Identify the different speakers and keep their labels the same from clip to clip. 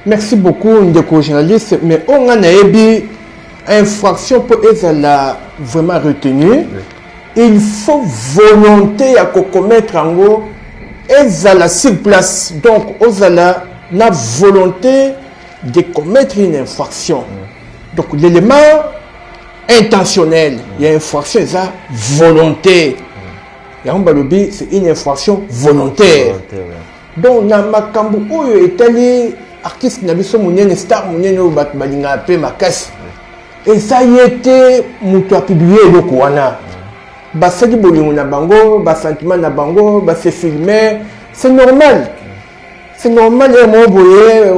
Speaker 1: Merci beaucoup, Ndeko journaliste. Mais on a une infraction pour être vraiment retenue. Il faut volonté à commettre en gros et sur place. Donc, on a la volonté de commettre une infraction. Donc, l'élément intentionnel, il y a une infraction, ça volonté. C'est une infraction volontaire. Donc, dans ma cambo, où est allé artiste n'a pas une star, et ça y était, moutou publié le Kouana. Basadi bolingo na bango, bas sentiment na bango, bas se filmer, c'est normal. C'est normal, et moi,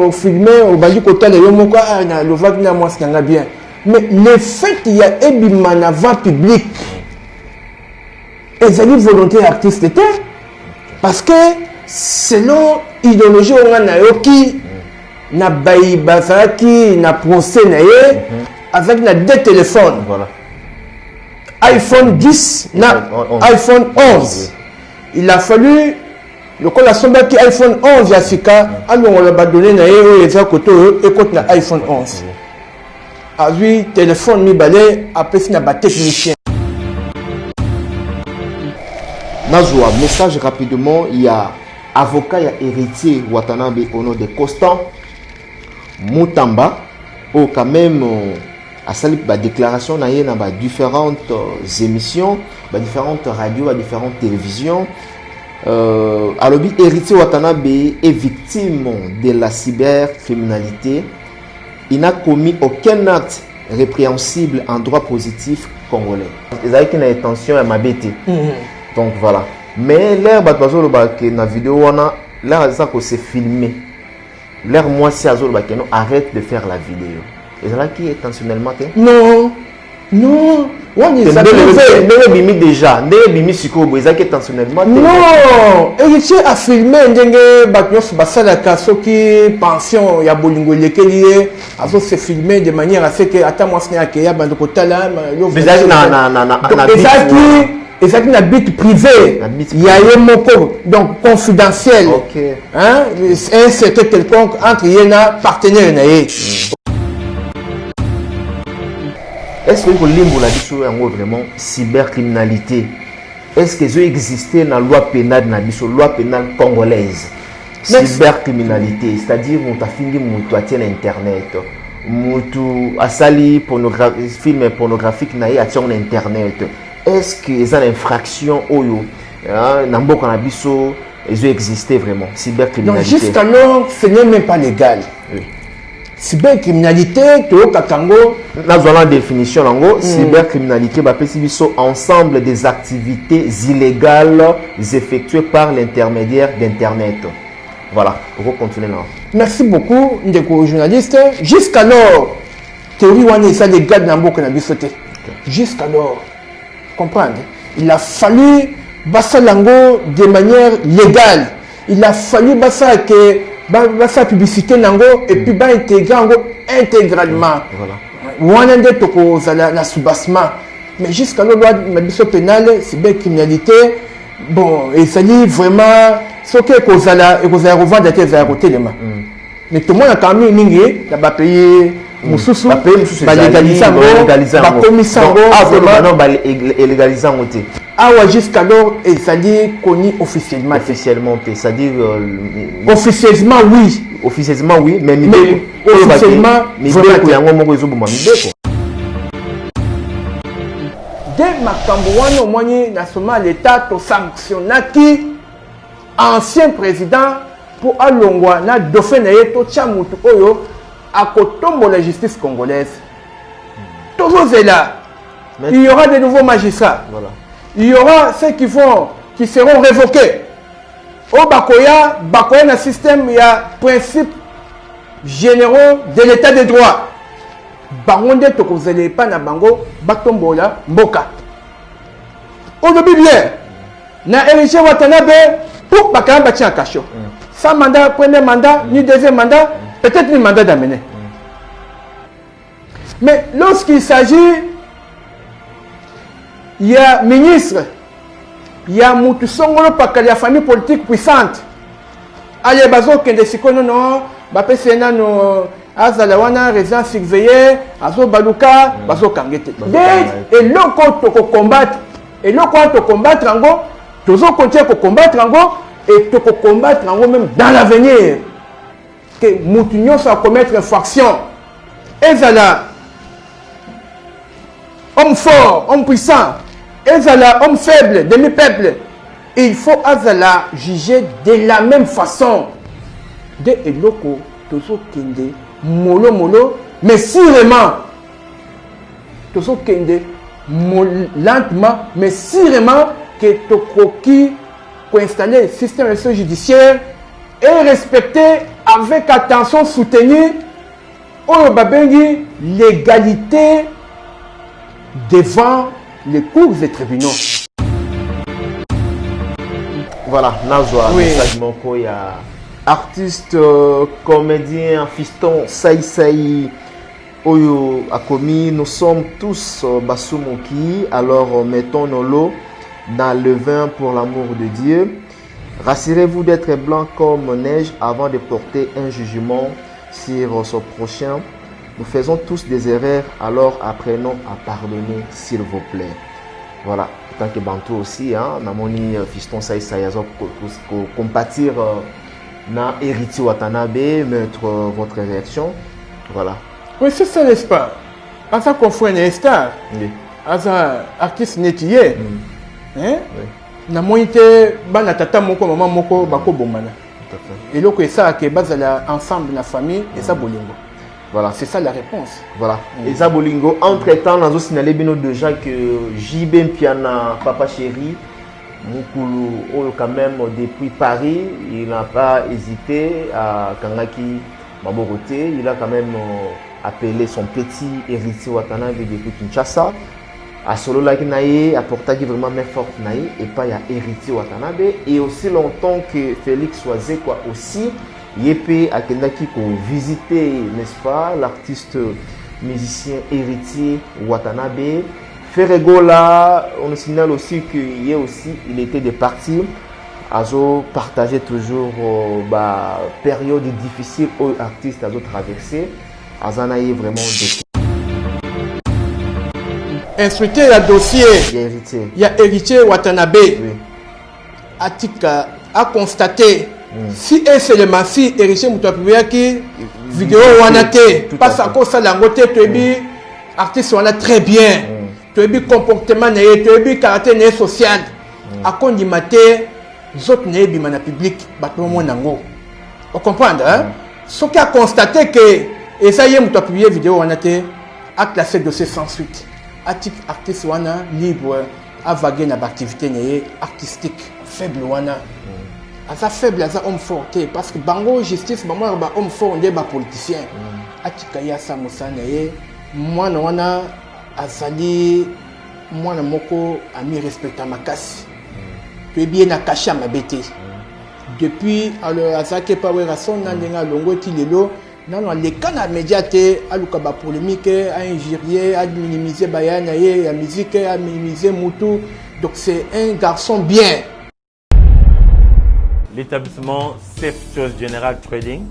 Speaker 1: au filmer, au bali kota de yomoko, na le vague na moi, c'est bien. Mais le fait qu'il y a un avant public, et ça dit volonté artiste était, parce que selon l'idéologie, on a nayoki, na bayi bazaki, na procès naye, avec na deux téléphones. Voilà. iPhone 10, iPhone 11. Il a fallu, le col a sombre qui iPhone 11 Yasika, alors on l'a donné na et écoute na iPhone 11. A lui, téléphone mi balé, après c'est na technicien.
Speaker 2: Nazoua, message rapidement, il y a avocat, il y a héritier Watanabe au nom de Constant Moutamba, ou quand même à saluer la déclaration dans différentes émissions, différentes radios, différentes télévisions. Alors, héritier Watanabe est victime de la cybercriminalité. Il n'a commis aucun acte répréhensible en droit positif congolais. Ils avaient une intention à m'abaisser. Donc voilà. Mais l'air dans la vidéo, l'air c'est filmé. L'air moi c'est arrête de faire la vidéo. Et c'est là qui est intentionnellement.
Speaker 1: Non. Non.
Speaker 2: Déjà. Intentionnellement.
Speaker 1: Non. Héritier a filmé qui pension ya bolingo lekelié a se filmé de manière à ce que attends moi ce n'est qu'il y a bande kotala
Speaker 2: mais ça
Speaker 1: et ça qui n'a but privé, il y a un mot donc confidentiel.
Speaker 2: Okay.
Speaker 1: Hein? Un secret quelconque entre Yéna partenaire.
Speaker 2: Est-ce que vous avez vraiment cybercriminalité? Est-ce que ça existait dans la loi pénale, loi pénale congolaise? Cybercriminalité, c'est-à-dire qu'on a fini sur Internet. Mutu asali film pornographique na sur Internet. Est-ce que les infractions oyo nambo kanabiso ils ont existé vraiment cybercriminalité?
Speaker 1: Jusqu'alors ce n'est même pas légal. Oui. Cybercriminalité to katango
Speaker 2: dans la définition lango cybercriminalité ba pesibiso ensemble des activités illégales effectuées par l'intermédiaire d'internet. Voilà, on va continuer là.
Speaker 1: Merci beaucoup ndeko journaliste. Jusqu'alors théorie wana ça légal nambo kanabiso te. Jusqu'alors comprendre. Il a fallu basa lango de manière légale. Il a fallu basa que basa publicité nango et puis ba intégrer nango intégralement. Voilà. Wana nde toko zala na soubassement. Mais jusqu'à loi mabiso pénale, cybercriminalité, bon, et ça dit vraiment ce que kozala et kozala revendre des aérotéléma. Mais tout le monde a quand même mingi, là bas payer mususu ba légalisango ba komisango
Speaker 2: vraiment ba légalisango te
Speaker 1: awa jusqu'alors et ça dit connu officiellement
Speaker 2: c'est-à-dire
Speaker 1: officieusement oui mais officiellement
Speaker 2: yango moko ezoboma mideko
Speaker 1: de makambo wana omoni na soma l'état to sanctionnaki ancien président pour alongwa na dauphin na ye to tia mutu oyo à Kotombo la justice congolaise. Toujours est là. Il y aura de nouveaux magistrats. Voilà. Il y aura ceux qui seront révoqués. Au Bakoya, un système, il y a principes généraux de l'état de droit. Bangonde tokozele pa na bango batombola mboka. Au début bien, na héritier Watanabe pour bakamba tia kacho. Sans mandat, premier mandat, ni deuxième mandat. Peut-être le mandat d'amener. Mais lorsqu'il s'agit, il y a ministre, il y a Moutou Songolo Pakali, la famille politique puissante. Allez, bazo kende sikono non, bapesi nano azala wana résidence surveillée azo baluka bazo kangete dès eloko to combattre eloko to combattre ngo tozo continuer ko combattre ngo et to combattre ngo même dans l'avenir que mutunyo sa commettre infraction ezala homme fort homme puissant ezala homme faible demi-peuple il faut azala juger de la même façon de eloko tozo kende molo molo mais sûrement tozo kende lentement mais sûrement que tokoki pour installer le système judiciaire et respecter avec attention soutenir oyo babengi l'égalité devant les cours et tribunaux.
Speaker 2: Voilà, Nazwa,
Speaker 1: oui.
Speaker 2: Message Moko, il y a artiste, comédien, fiston, Saï, Oyo Akomi, nous sommes tous Basumuki, alors mettons-nous l'eau dans le vin pour l'amour de Dieu. Rassurez-vous d'être blanc comme neige avant de porter un jugement sur son prochain. Nous faisons tous des erreurs, alors apprenons à pardonner, s'il vous plaît. Voilà, en tant que Bantou aussi, hein, Namoni Fiston Saï Sayazo, compatir na héritier Watanabe, mettre votre réaction. Voilà.
Speaker 1: Oui, c'est ça, n'est-ce pas? À ça qu'on fait une star.
Speaker 2: Oui.
Speaker 1: À ça, artiste nettier. Hein?
Speaker 2: Oui.
Speaker 1: Na moïté, bana tata moko, maman moko, bako bomana.
Speaker 2: Tout à fait.
Speaker 1: Et donc, ça, que bazala ensemble, la famille, et ça, bolingo.
Speaker 2: Voilà.
Speaker 1: C'est ça la réponse.
Speaker 2: Voilà. Et ça, Bolingo, entre-temps, nous avons signalé déjà que JB Mpiana, Papa Chéri, Moukoulou, quand même, depuis Paris, il n'a pas hésité à Kangaki Maborote. Il a quand même appelé son petit héritier Watanabe depuis Kinshasa. À Solo Laginaye, à Portagi vraiment main forte naïe, et pas il y a héritier Watanabe. Et aussi longtemps que Félix Oisé, quoi, aussi. Yépé à Kendaki qu'on visité, n'est-ce pas, l'artiste musicien héritier Watanabe. Ferregola, on nous signale aussi qu'il aussi, il était des partis. Azo partageait toujours période difficile aux artistes Azo traversé. Azanaï vraiment des.
Speaker 1: Instructeur le dossier.
Speaker 2: Il y a héritier.
Speaker 1: Il y a héritier Watanabe.
Speaker 2: Oui.
Speaker 1: Atika a constaté. Si et seulement si héritier Moutouapouya qui vidéo wanate passe à cause de la moté tu es artiste on a très bien tu es comportement tu es caractère social à cause du maté autres ne bimana public bateau mon nango on comprend hein ce qui a constaté que et ça y est Moutouapouya vidéo wanate a classé dossier sans suite artiste wana libre à vaguer dans l'activité artistique faible wana Asa faible, asa homme fort, parce que bango justice, bango ba homme fort, on est ba politicien. Atikaya sa musanaye, moi na wana azali, moi na moko ami respecta makasi. Tu es bien na caché ma bête. Depuis alors azake pa we rason na lenga longo ti lelo, na no le kana médiaté aluka ba polémique, a injurier, a minimiser bayana ye, la musique, a minimiser mutu. Donc c'est un garçon bien.
Speaker 3: L'établissement Safe Choice General Trading.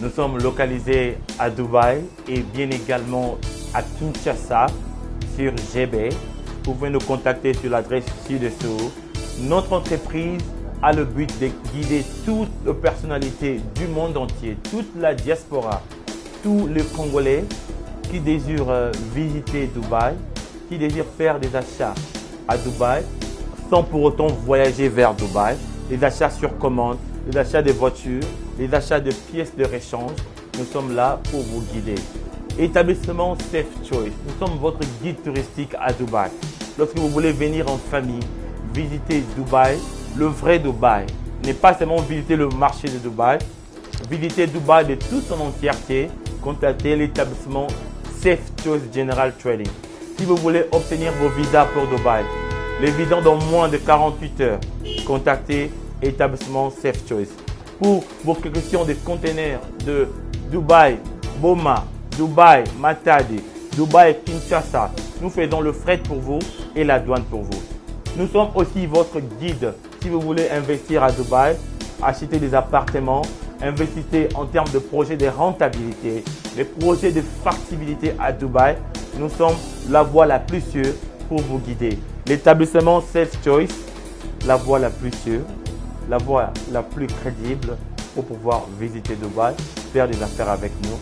Speaker 3: Nous sommes localisés à Dubaï et bien également à Kinshasa sur GB. Vous pouvez nous contacter sur l'adresse ci-dessous. Notre entreprise a le but de guider toutes les personnalités du monde entier, toute la diaspora, tous les Congolais qui désirent visiter Dubaï, qui désirent faire des achats à Dubaï sans pour autant voyager vers Dubaï. Les achats sur commande, les achats de voitures, les achats de pièces de rechange, nous sommes là pour vous guider. Établissement Safe Choice, nous sommes votre guide touristique à Dubaï. Lorsque vous voulez venir en famille, visiter Dubaï, le vrai Dubaï, n'est pas seulement visiter le marché de Dubaï, visiter Dubaï de toute son entièreté, contactez l'établissement Safe Choice General Trading. Si vous voulez obtenir vos visas pour Dubaï, les visas dans moins de 48 heures, contactez établissement Safe Choice. Pour vos questions de conteneurs de Dubaï, Boma, Dubaï, Matadi, Dubaï, Kinshasa, nous faisons le fret pour vous et la douane pour vous. Nous sommes aussi votre guide si vous voulez investir à Dubaï, acheter des appartements, investissez en termes de projets de rentabilité, les projets de factibilité à Dubaï. Nous sommes la voie la plus sûre pour vous guider. L'établissement Self Choice, la voie la plus sûre, la voie la plus crédible pour pouvoir visiter Dubaï, faire des affaires avec nous.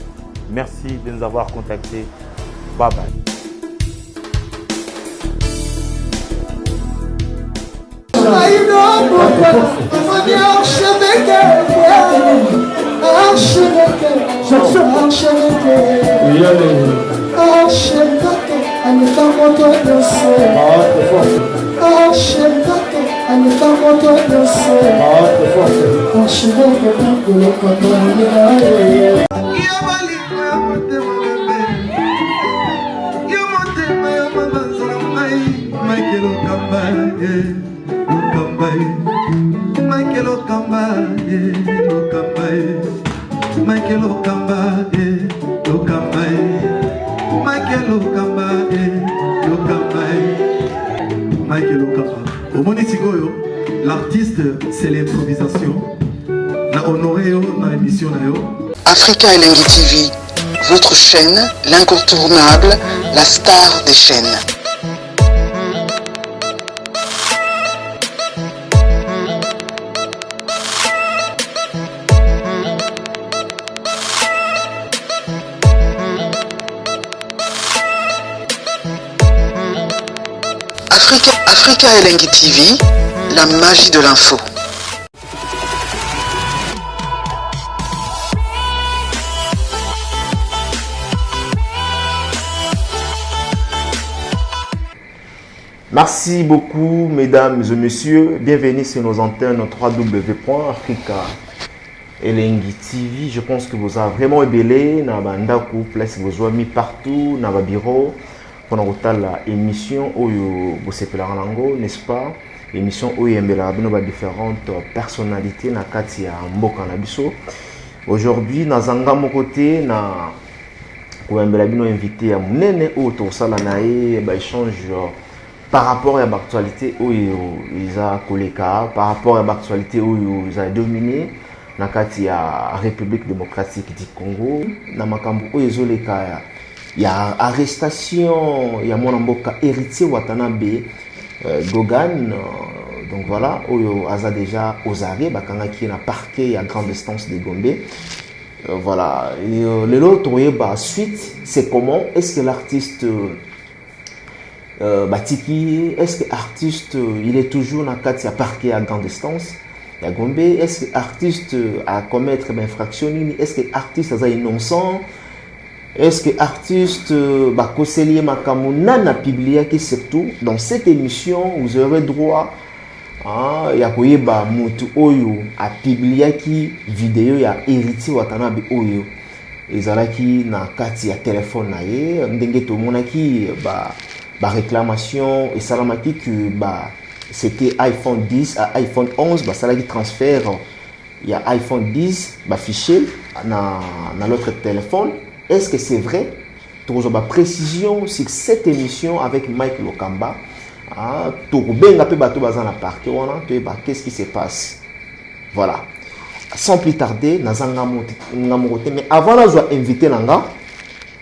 Speaker 3: Merci de nous avoir contactés. Bye bye.
Speaker 4: L'artiste, c'est l'improvisation. Na honoré na émission na yo.
Speaker 5: Africa Elengi TV, votre chaîne, l'incontournable, la star des chaînes. Africa Elengi TV, la magie de l'info.
Speaker 2: Merci beaucoup, mesdames et messieurs. Bienvenue sur nos antennes www.africa Elengi TV. Je pense que vous avez vraiment ébélé. Dans Bandaku, place vous avez mis partout, dans le bureau. Pendant l'émission où vous êtes là, n'est-ce pas? Émission où il y a différentes personnalités na kati ya mboka na biso. Aujourd'hui, na zanga mon côté na kuembela bino invité à munene ou to sala na ba échange par rapport à l'actualité où ils a koleka, par rapport à l'actualité où ils a dominé na kati ya République démocratique du Congo, na makambo où ezoleka il y a arrestation, il y a mon mboka héritier Watanabe Dogan, donc voilà, Oyo Aza déjà aux arrêts, Bakanga qui est dans le parquet à grande distance de Gombe. Voilà, l'autre suite, c'est comment est-ce que l'artiste Batiki, est-ce que l'artiste il est toujours dans le parquet à grande distance à Gombe? Est-ce que l'artiste a commettre une infraction? Est-ce que l'artiste est innocent? Est-ce que l'artiste Bakoselier Makamuna n'a publié que surtout dans cette émission vous aurez droit à yakoyeba mutu oyo a publié qui vidéo ya héritier Watanabe oyo ezalaki na kati ya téléphone na ye ndenge to monaki ba réclamation et salamaki que c'était iPhone 10 à iPhone 11 salaki transfert il y a iPhone 10 fichier na l'autre téléphone. Est-ce que c'est vrai? Toujours ma précision sur cette émission avec Mike Lokamba. Qu'est-ce qui se passe? Voilà. Sans plus tarder, mais avant d'inviter Nanga,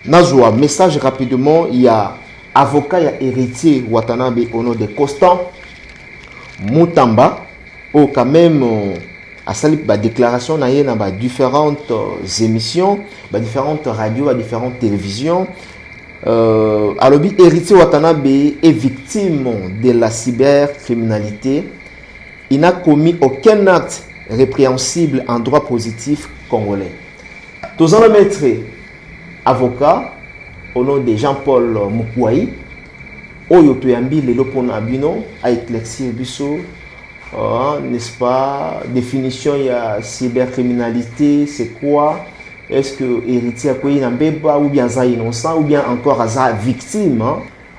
Speaker 2: un message rapidement. Il y a avocat et héritier Watanabe au nom de Constant Mutamba, ou quand même. À sa déclaration, il y a différentes émissions, différentes radios, différentes télévisions. Alobi héritier Watanabe est victime de la cybercriminalité. Il n'a commis aucun acte répréhensible en droit positif congolais. Tous en maître avocat au nom de Jean-Paul Mukwayi, Oyo Toyambi Lelo Ponabino a éclairci Bisso. N'est-ce pas, définition il y a cybercriminalité, c'est quoi? Est-ce que héritier a quoi ou bien ça innocent ou bien encore à victime?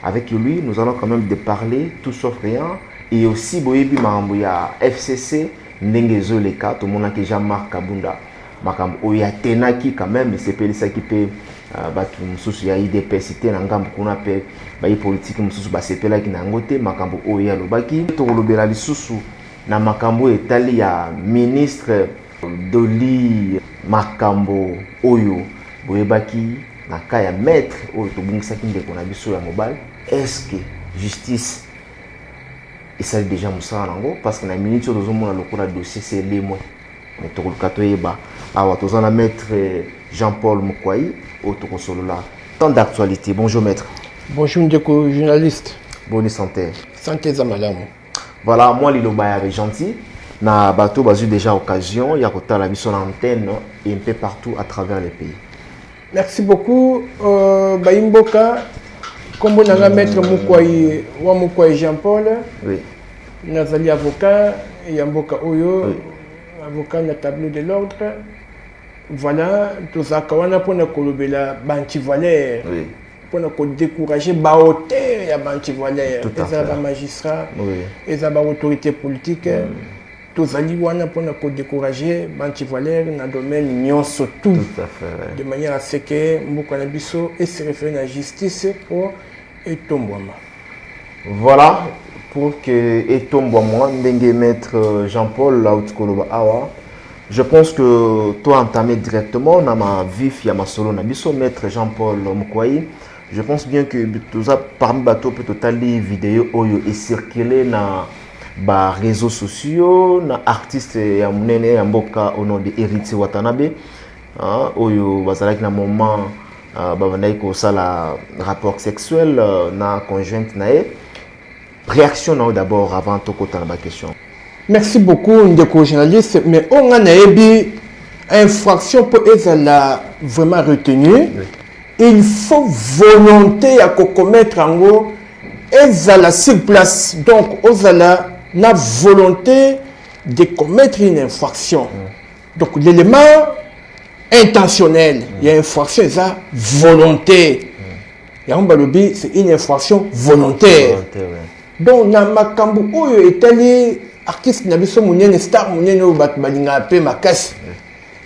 Speaker 2: Avec lui, nous allons quand même de parler tout sauf rien. Et aussi, boyebi makambo ya FCC ndengezo les cas, tout le monde a déjà Jean-Marc Kabunda. Makambo oya tenaki quand même, c'est pas ça qui peut batu mususu ya IDP cité na ngambo kuna pe bayi politique mususu basepela ki na ngote makambo oya lobaki to lobela lisusu na makambo etali ya ministre Doli makambo oyo boyebaki na ka ya maître oyo tobungisaki ndeko na biso ya mobile, est-ce que justice esali déjà mosala nango? Parce que na minute oyo tozomona lokola dossier c'est lemwe, mais tokoluka toyeba awa toza na maître Jean-Paul Mokwai oyo tokosolola tant d'actualité. Bonjour maître.
Speaker 1: Bonjour ndeko journaliste.
Speaker 2: Bonne santé.
Speaker 1: Santé za malamu.
Speaker 2: Voilà, moi liloba ya gentil. Na bateau bazu déjà occasion ya kotala biso na antenne et un peu partout à travers les pays.
Speaker 1: Merci beaucoup Baimboka. Comme nanga maître Mokwai wa Mokwai Jean-Paul.
Speaker 2: Oui.
Speaker 1: Nazali avocat et Mboka Oyo,
Speaker 2: Oui.
Speaker 1: avocat na tableau de l'ordre. Voilà, tous akawana pour na kolobela bantivalère.
Speaker 2: Oui.
Speaker 1: Pour na décourager ba hauteur ya bantivalère.
Speaker 2: Tout à fait.
Speaker 1: Les magistrats,
Speaker 2: Oui.
Speaker 1: les autorités politiques. Tous ali wana pour na décourager bantivalère na domaine nyonso tout.
Speaker 2: Tout à fait.
Speaker 1: De manière à ce que Mboka na biso et se référer à la justice pour etombwama.
Speaker 2: Voilà, pour que Etombouamwa, ndenge maître Jean-Paul Lautkoloba Awa, je pense que toi entamé directement dans ma vif ya masolo na biso maître Jean-Paul Mokwai. Je pense bien que tout ça parmi bateau peut totalement vidéo oyo et circuler na ba réseaux sociaux na artiste ya munene ya mboka au nom de Héritier Watanabe oyo bazalaki na moment bavandaki kosala rapport sexuel na conjointe nae. Réaction na d'abord avant tokota na ba question.
Speaker 1: Merci beaucoup ndeko journaliste, mais on a une infraction pour être vraiment retenue.
Speaker 2: Oui.
Speaker 1: Il faut volonté à commettre en gros ezala sur place, donc ozala na volonté de commettre une infraction. Donc l'élément intentionnel, il y a une infraction, ça volonté. Yambalobi, c'est une infraction volontaire. Donc na makambu oyo etali artiste na biso munene star munene o bat balinga pe makasi.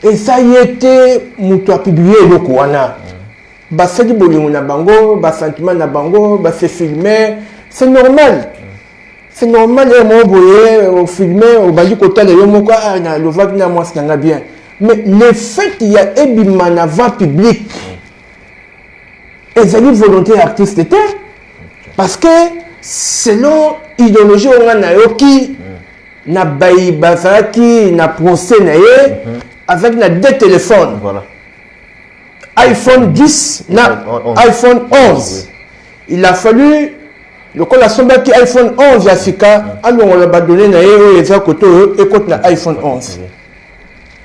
Speaker 1: Et ça y était muto a publié eloko wana. Basali bolingo na bango, ba sentiment na bango, ba se filmer, c'est normal. C'est normal et mon boye au filmer au badi kotala yo moko na le vague na moi c'est bien. Mais le fait qu'il y a ébima na va public. Et c'est une volonté artiste était parce que selon idéologie on a yoki na bayi bazaki na procès na ye avec na deux téléphones.
Speaker 2: Voilà.
Speaker 1: iPhone 10 na iPhone 11. Il a fallu le col a somba qui iPhone 11 ya sika alors on l'a donné na ye eza koto et côté na iPhone 11.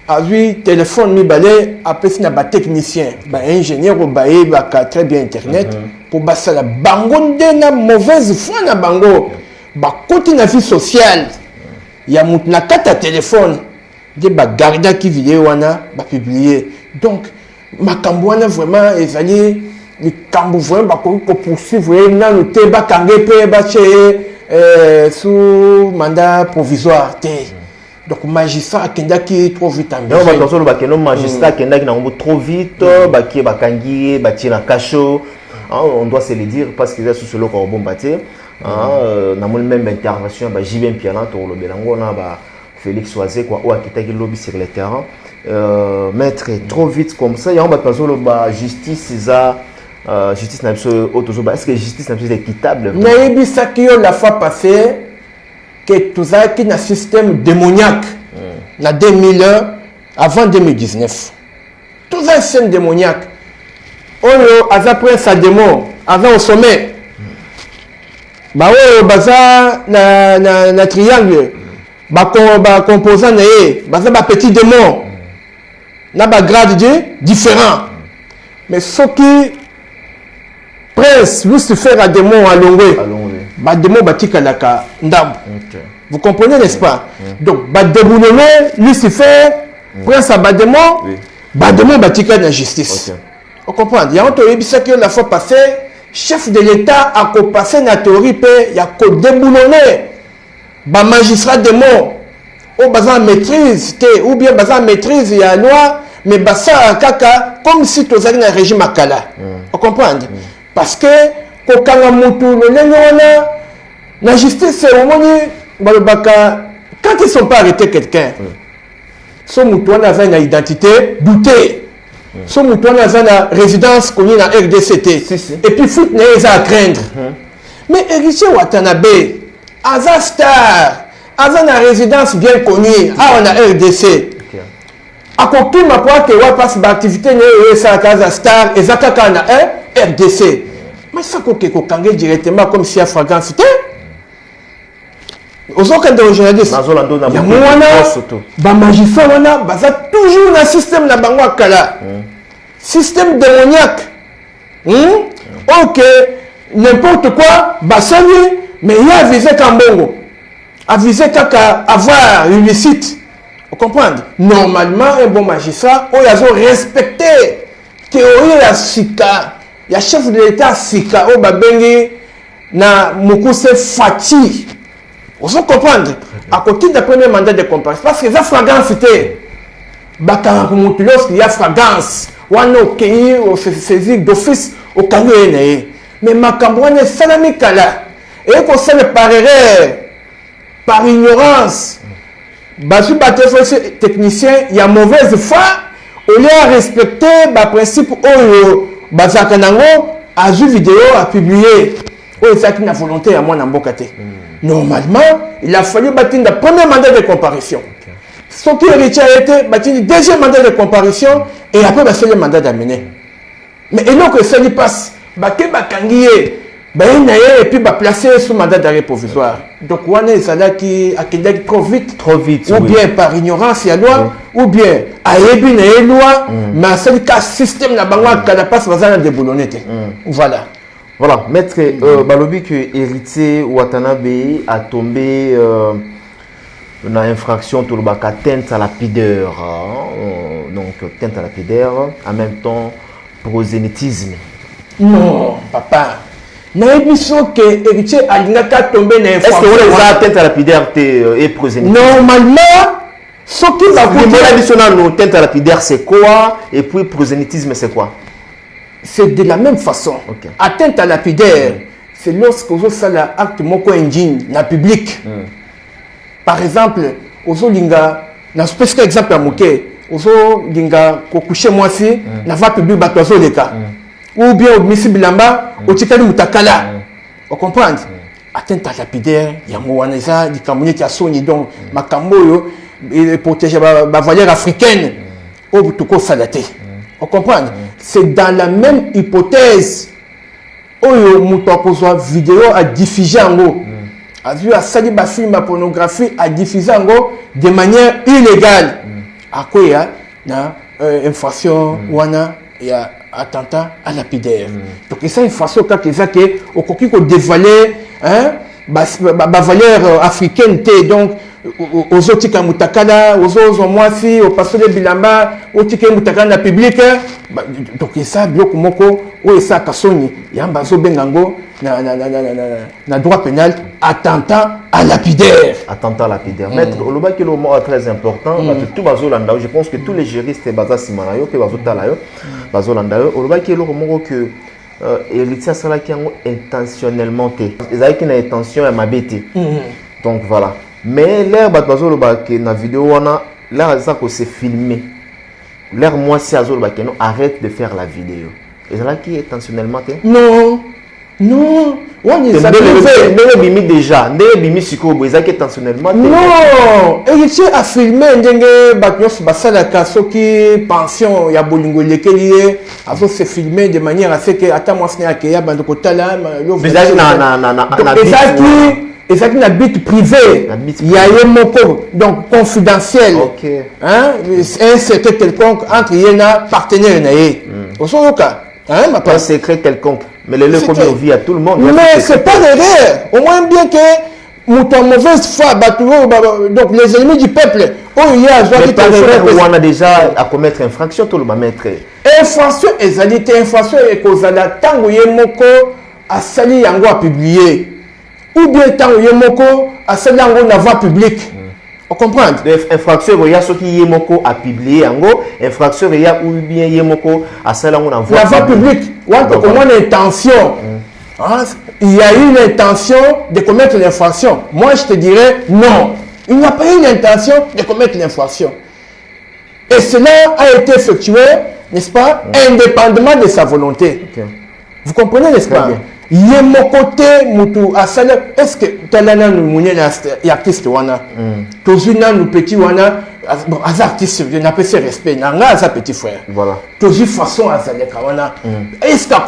Speaker 1: A lui téléphone mi balé après na ba technicien ba ingénieur au baé ba très bien internet pour basa la bango nde na mauvaise foi na bango ba côté na vie sociale ya mut na kata téléphone de ba garda qui vidéo wana ba publier donc makambo wana vraiment ezali les kambo vraiment ba ko poursuivre na no te ba kangé pe ba che sous mandat provisoire te. Donc magistrat akendaki trop vite en
Speaker 2: besoin. Donc on va que magistrat akendaki na trop vite, ba ki ba kangi, ba ti na cacho. On doit se le dire parce que là sous le corps bon bâtir. Na mon même intervention ba JB Piana to lo belango na ba Félix Oazé quoi ou akitaki lobby sur le terrain. Mettre trop vite comme ça, ya on va passer le ba justice ça justice na est-ce que justice na est équitable?
Speaker 1: Mais ça qui la fois passée que tout ça qui est un système démoniaque en 2001 avant 2019. Tout ça un système démoniaque. On a pris sa démon avant au sommet. Bah oh baza na triangle. Bah composant baza ba petit démon. Na ba grade différent. Mais ce qui prince Lucifer a démon à Longwe. Ba démon batika laka ndam. Vous comprenez n'est-ce pas? Donc ba déboulonné Lucifer prince a ba démon ba démon batika na justice. On comprend. Il y a un théorie que la fois passée chef de l'État a passé na théorie pe il y a ko déboulonné ba magistrat démon au bazan maîtrise ou bien bazan maîtrise il y a loi mais basa kaka comme si tu avais un régime akala. On comprend? Parce que kokanga mutu le la justice c'est au moment quand ils sont pas arrêtés quelqu'un so mutu wana aza na identité doutée, so mutu wana aza na résidence connue na RDC te, et puis fuite na ye eza à craindre. Mais Héritier Watanabe aza star, aza na résidence bien connue awa na RDC. Akokima po ake wa passe d'activité na ye esalaka aza star eza kaka na RDC. Mais ça koke kokange directement comme si ya fragrance te. Ozokende au journaliste yango wana bamagistrat wana baza toujours na système na bango akala, système démoniaque. Ok, n'importe quoi basali, mais il a visé Kambongo, a visé kaka avoir illicite. Vous comprenez? Normalement un bon magistrat on a respecté théorie la sika, il y a chef de l'état sika o babengi na Mukuse Fati. Vous comprenez? À côté de la premier mandat de comparution, parce que la flagrance c'était lorsqu'il y a flagrance, on a saisi d'office au Kanye. Mais ma campagne est salamikala. Et qu'on se par erreur, par ignorance, basu bateau technicien, il y a mauvaise foi, au lieu de respecter le principe où Bazakanango a vu vidéo à publier. Oui, c'est une volonté à moi dans Bokate. Normalement, il a fallu bâtir le premier mandat de comparution. Ce qui héritier a été bâtir le deuxième mandat de comparution et après le mandat d'amener. Mais et donc, ça lui passe. Et puis placer sous mandat d'arrêt provisoire. Donc, on est qui a trop vite, ou bien par ignorance, il y a loi, ou bien à une loi, mais c'est le cas système la banque qui n'a pas besoin de déboulonner. Voilà.
Speaker 2: Voilà, maître Balobi que héritier Watanabe a tombé dans infraction tout le bac atteinte à la pudeur, donc atteinte à la pudeur, en même temps prosélytisme.
Speaker 1: Non, papa. Naïbiso que héritier Alingaka tombé dans infraction.
Speaker 2: Est-ce que vous avez atteinte à la pudeur et prosélytisme?
Speaker 1: Normalement, ce qui va
Speaker 2: vous atteinte à la pudeur c'est quoi et puis prosélytisme c'est quoi?
Speaker 1: C'est de la même façon. Atteinte à lapidaire, c'est lorsque vous faites l'acte moko indigne dans le public. Par exemple, vous linga, dans ce exemple à Mouké, vous linga coucher moi si, na va public batozo de cas. Ou bien au Missi Bilamba, au Tikali Mutakala. Vous comprenez? Atteinte à lapidaire, il y a Mouaneza, du Cameroun qui a sonné donc, ma Cameroun, il protège la valeur africaine, au Tuko Salaté. Vous comprenez? C'est dans la même hypothèse où il y a vidéo à diffuser en haut. A vu à sali ba film à pornographie à diffuser en haut de manière illégale. À quoi il y a infraction ou il y a attentat à lapidaire. Donc c'est une façon quand ils ont au coquille qu'on dévalait la valeur africaine. Donc aux autres qui mutakala, aux autres moi si, au pasteur de Bilamba, aux autres qui mutakala na public. Donc ça bloque moko, ou ça kasoni, yamba zo bengango na droit pénal attentat à lapidaire.
Speaker 2: Attentat à lapidaire. Maître, le bas qui est le mot très important, tout bazolanda. Je pense que tous les juristes baza simanayo que bazotalayo, bazolandayo. Le bas qui est le mot que héritier sala qui intentionnellement té. Ils avaient une intention à m'abêter. Donc voilà. Mais l'air bazo le bas qui na vidéo wana, là ça que c'est filmé. L'air moi si azol bas qui non arrête de faire la vidéo. Et ça là qui intentionnellement té.
Speaker 1: Non. Non, on est
Speaker 2: bimi déjà, bimi sikobo, ils ont intentionnellement.
Speaker 1: Non, héritier a filmé ndenge batnos basala kaso qui pension ya bolingo lekelié, a se filmer de manière à ce que ata moi fna ke ya bando kotala
Speaker 2: yo.
Speaker 1: Et ça qui na bit privé, il y a un mot donc confidentiel.
Speaker 2: OK.
Speaker 1: Hein, un secret quelconque entre yena partenaire naé. Au soka, hein, ma
Speaker 2: pas secret quelconque. Mais les leux commis vie à tout le monde.
Speaker 1: Mais c'est pas l'erreur. Au moins bien que mouton mauvaise foi, donc les ennemis du peuple, il y a
Speaker 2: on a déjà à commettre infraction, tout le monde mettre.
Speaker 1: Infraction, infraction et cause à la tango yemoko à sali yango à publier. Ou bien tango yemoko à sali yango na voie publique. Vous comprenez?
Speaker 2: Infraction, il y a ce qui yemoko à publier yango. Infraction, il y a ou bien yemoko à sali yango na
Speaker 1: voie publique. Au moins l'intention. Il y a eu l'intention de commettre l'infraction. Moi, je te dirais non. Il n'y a pas eu l'intention de commettre l'infraction. Et cela a été effectué, n'est-ce pas, indépendamment de sa volonté. Vous comprenez, n'est-ce pas? Il y a mon côté, est-ce que tu as un artiste tous nous petits artistes, je n'appelle pas respect, n'a petit frère.
Speaker 2: Voilà.
Speaker 1: Tous façon est-ce qu'à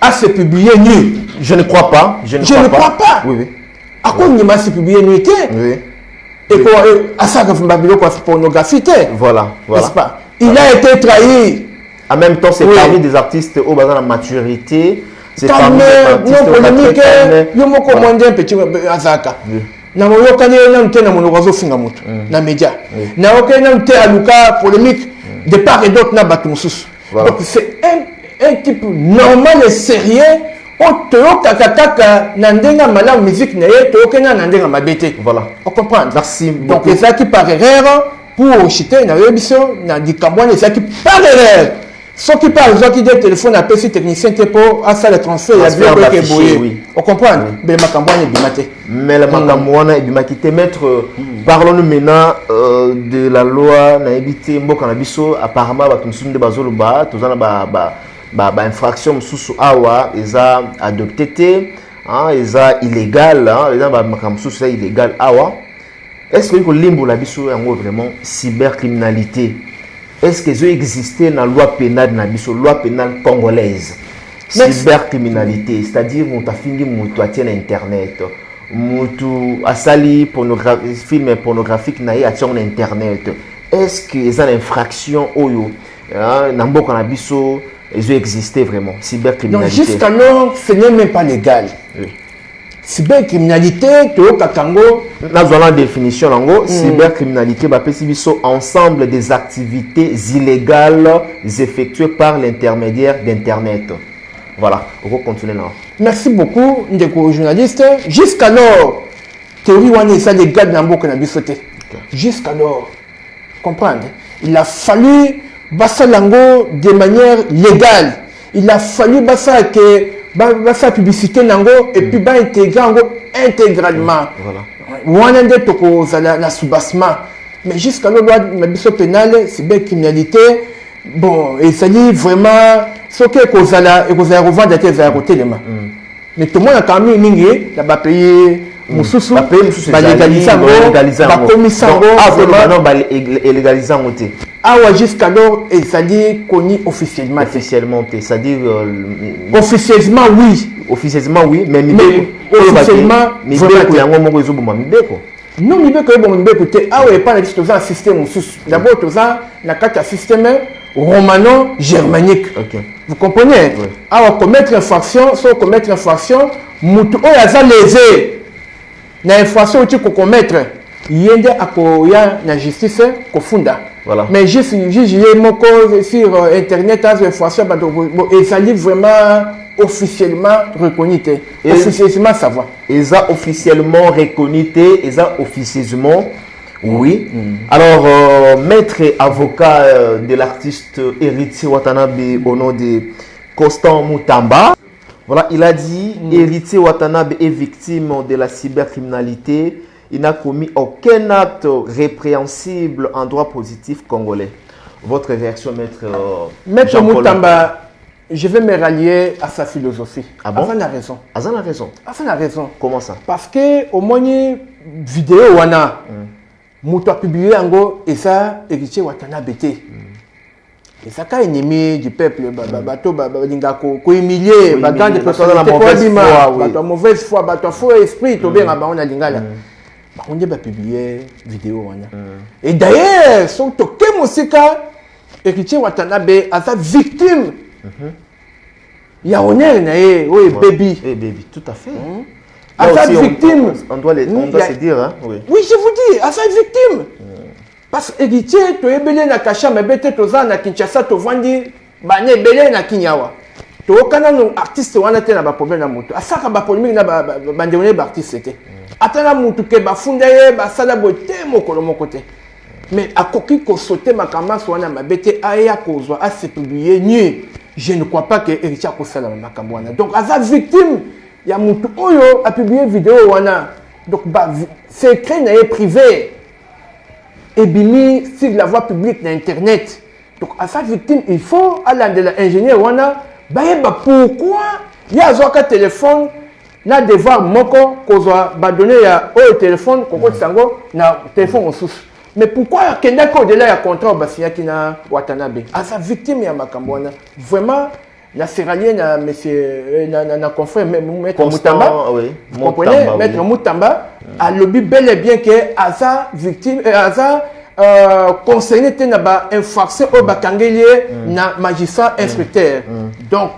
Speaker 1: a se publié nu?
Speaker 2: Je ne crois pas.
Speaker 1: Je ne crois pas.
Speaker 2: Oui, oui.
Speaker 1: À quoi il m'a se publié nu?
Speaker 2: Oui.
Speaker 1: Et pour à ça pornographie.
Speaker 2: Voilà.
Speaker 1: N'est-ce pas? Il a été trahi.
Speaker 2: En même temps, c'est parmi des artistes au bas de la maturité.
Speaker 1: C'est parmi des artistes polémiques. Il y a beaucoup de petits azaka. Na moyokani na mtena monorazo finga moto na média. Na okani na mtena aluka polémique de part et d'autre na batumusus. Donc c'est un type normal et sérieux. Oto kakataka na ndenga mala musique na ye to okena na ndenga mabete.
Speaker 2: Voilà.
Speaker 1: On comprend.
Speaker 2: Merci
Speaker 1: Donc
Speaker 2: beaucoup.
Speaker 1: ça qui par erreur pour chiter na yebiso na dikambwane ça qui par erreur. Ce qui parle, qui des téléphones appellent si technicien pour à ça le transfert, il y a bien que bouillé. On comprend. Mais ma campagne est bimaté.
Speaker 2: Mais la campagne est bimaté. Maître, parlons-nous maintenant de la loi na évité Mbokanabiso. Apparemment, bah nous sommes des bazoluba, tous en bah infraction sous awa, ils a adopté, hein, ils a illégal, hein, ils a bah sous ça illégal awa. Est-ce que le limbo la biso est vraiment cybercriminalité? Est-ce que ça existait dans la loi pénale, dans la loi pénale congolaise? Cybercriminalité, c'est-à-dire qu'on a fini mon toitien internet, mon asali film pornographique sur internet. Est-ce que les infractions oyo nambo kanabiso ils existaient vraiment? Cybercriminalité.
Speaker 1: Non, jusqu'alors, ce n'est même pas légal.
Speaker 2: Oui.
Speaker 1: Cybercriminalité,
Speaker 2: dans la définition, cybercriminalité, ensemble des activités illégales effectuées par l'intermédiaire d'Internet. Voilà, on va continuer là.
Speaker 1: Merci beaucoup, Ndeko journaliste. Jusqu'alors, théorie wane ça des gars d'Ambo qu'on a dû sauter. Jusqu'alors, comprendre. Il a fallu bassa lango de manière légale. Il a fallu bassa que bassa publicité nango et puis ba intégrer nango intégralement. Voilà. Wane de toko zala na soubassement. Mais jusqu'alors loi mabiso pénale, c'est bien criminalité. Bon, et ça dit vraiment ce que kozala et kozala revendre des côté les mains. Mais tout le monde a quand même mingi là-bas payer mususu ba légaliser ba commissango
Speaker 2: vraiment ba légaliser ngoté.
Speaker 1: Ah jusqu'alors et ça dit connu officiellement
Speaker 2: c'est-à-dire
Speaker 1: officieusement oui, mais
Speaker 2: officiellement mibeko yango moko ezoboma mibeko.
Speaker 1: Non, mibeko eboma mibeko te awa pas na système mususu. D'abord toza na kata système romano-germanique.
Speaker 2: Okay.
Speaker 1: Vous comprenez? Oui. Alors, commettre infraction, soit commettre infraction, mutu oyaza lésé. Na infraction où tu peux commettre, yende akoya na justice kofunda.
Speaker 2: Voilà.
Speaker 1: Mais juste moko sur internet as infraction et ça dit vraiment officiellement reconnu. Officiellement savoir.
Speaker 2: Et ça officiellement reconnu et ça officieusement. Oui. Alors, maître avocat de l'artiste Héritier Watanabe au nom de Constant Mutamba, voilà, il a dit Héritier Watanabe est victime de la cybercriminalité. Il n'a commis aucun acte répréhensible en droit positif congolais. Votre réaction, maître
Speaker 1: Maître Mutamba, je vais me rallier à sa philosophie.
Speaker 2: Ah bon?
Speaker 1: Azan a raison.
Speaker 2: Azan a raison.
Speaker 1: Azan a raison.
Speaker 2: Comment ça?
Speaker 1: Parce que au moins vidéo wana mutu a publié yango et ça Héritier Watanabe te. Et ça ka ennemi du peuple bato balinga ko humilier bato de personnalité bato mauvaise foi bato faux esprit to bien ba on a lingala. On dit publier vidéo wana. Et d'ailleurs son toke musika Héritier Watanabe a sa victime. Il y a honneur na ye oui baby.
Speaker 2: Eh baby, tout à fait.
Speaker 1: À sa victime,
Speaker 2: on doit se dire, hein? Oui.
Speaker 1: Oui, je vous dis, à sa victime. Parce que héritier, tu es belé na kacha, mais bête toza na Kinshasa, tu vandi, bané belé na Kinyawa. Tu es aucun artiste ou un na ba problème na moto. À ça ka ba polémique na bandéoné ba artiste c'était. Atana moto ke ba fundaye ba sala boté mokolo mokoté. Mais à koki ko sauter ma kamasa wana ma bête aya kozwa a se publier nu. Je ne crois pas que héritier ko sala ma kamwana. Donc à sa victime il y a Moutou Oyo a publié une vidéo wana. Donc, secret n'est privé. ebimi sur la voie publique na internet. Donc à sa victime, il faut aller de l'ingénieur wana bayeba pourquoi il y a un téléphone na devoir moko kozwa ba donner ya au téléphone koko sango na téléphone sous. Mais pourquoi kenda ko de là ya contrat basia kina Watanabe à sa victime ya makambo wana vraiment la serralier na monsieur na confrère maître Mutamba,
Speaker 2: oui,
Speaker 1: vous comprenez, maître Mutamba a lobby bel et bien que à sa victime à sa concerné na ba infraction au bakangelier na magistrat inspecteur. Donc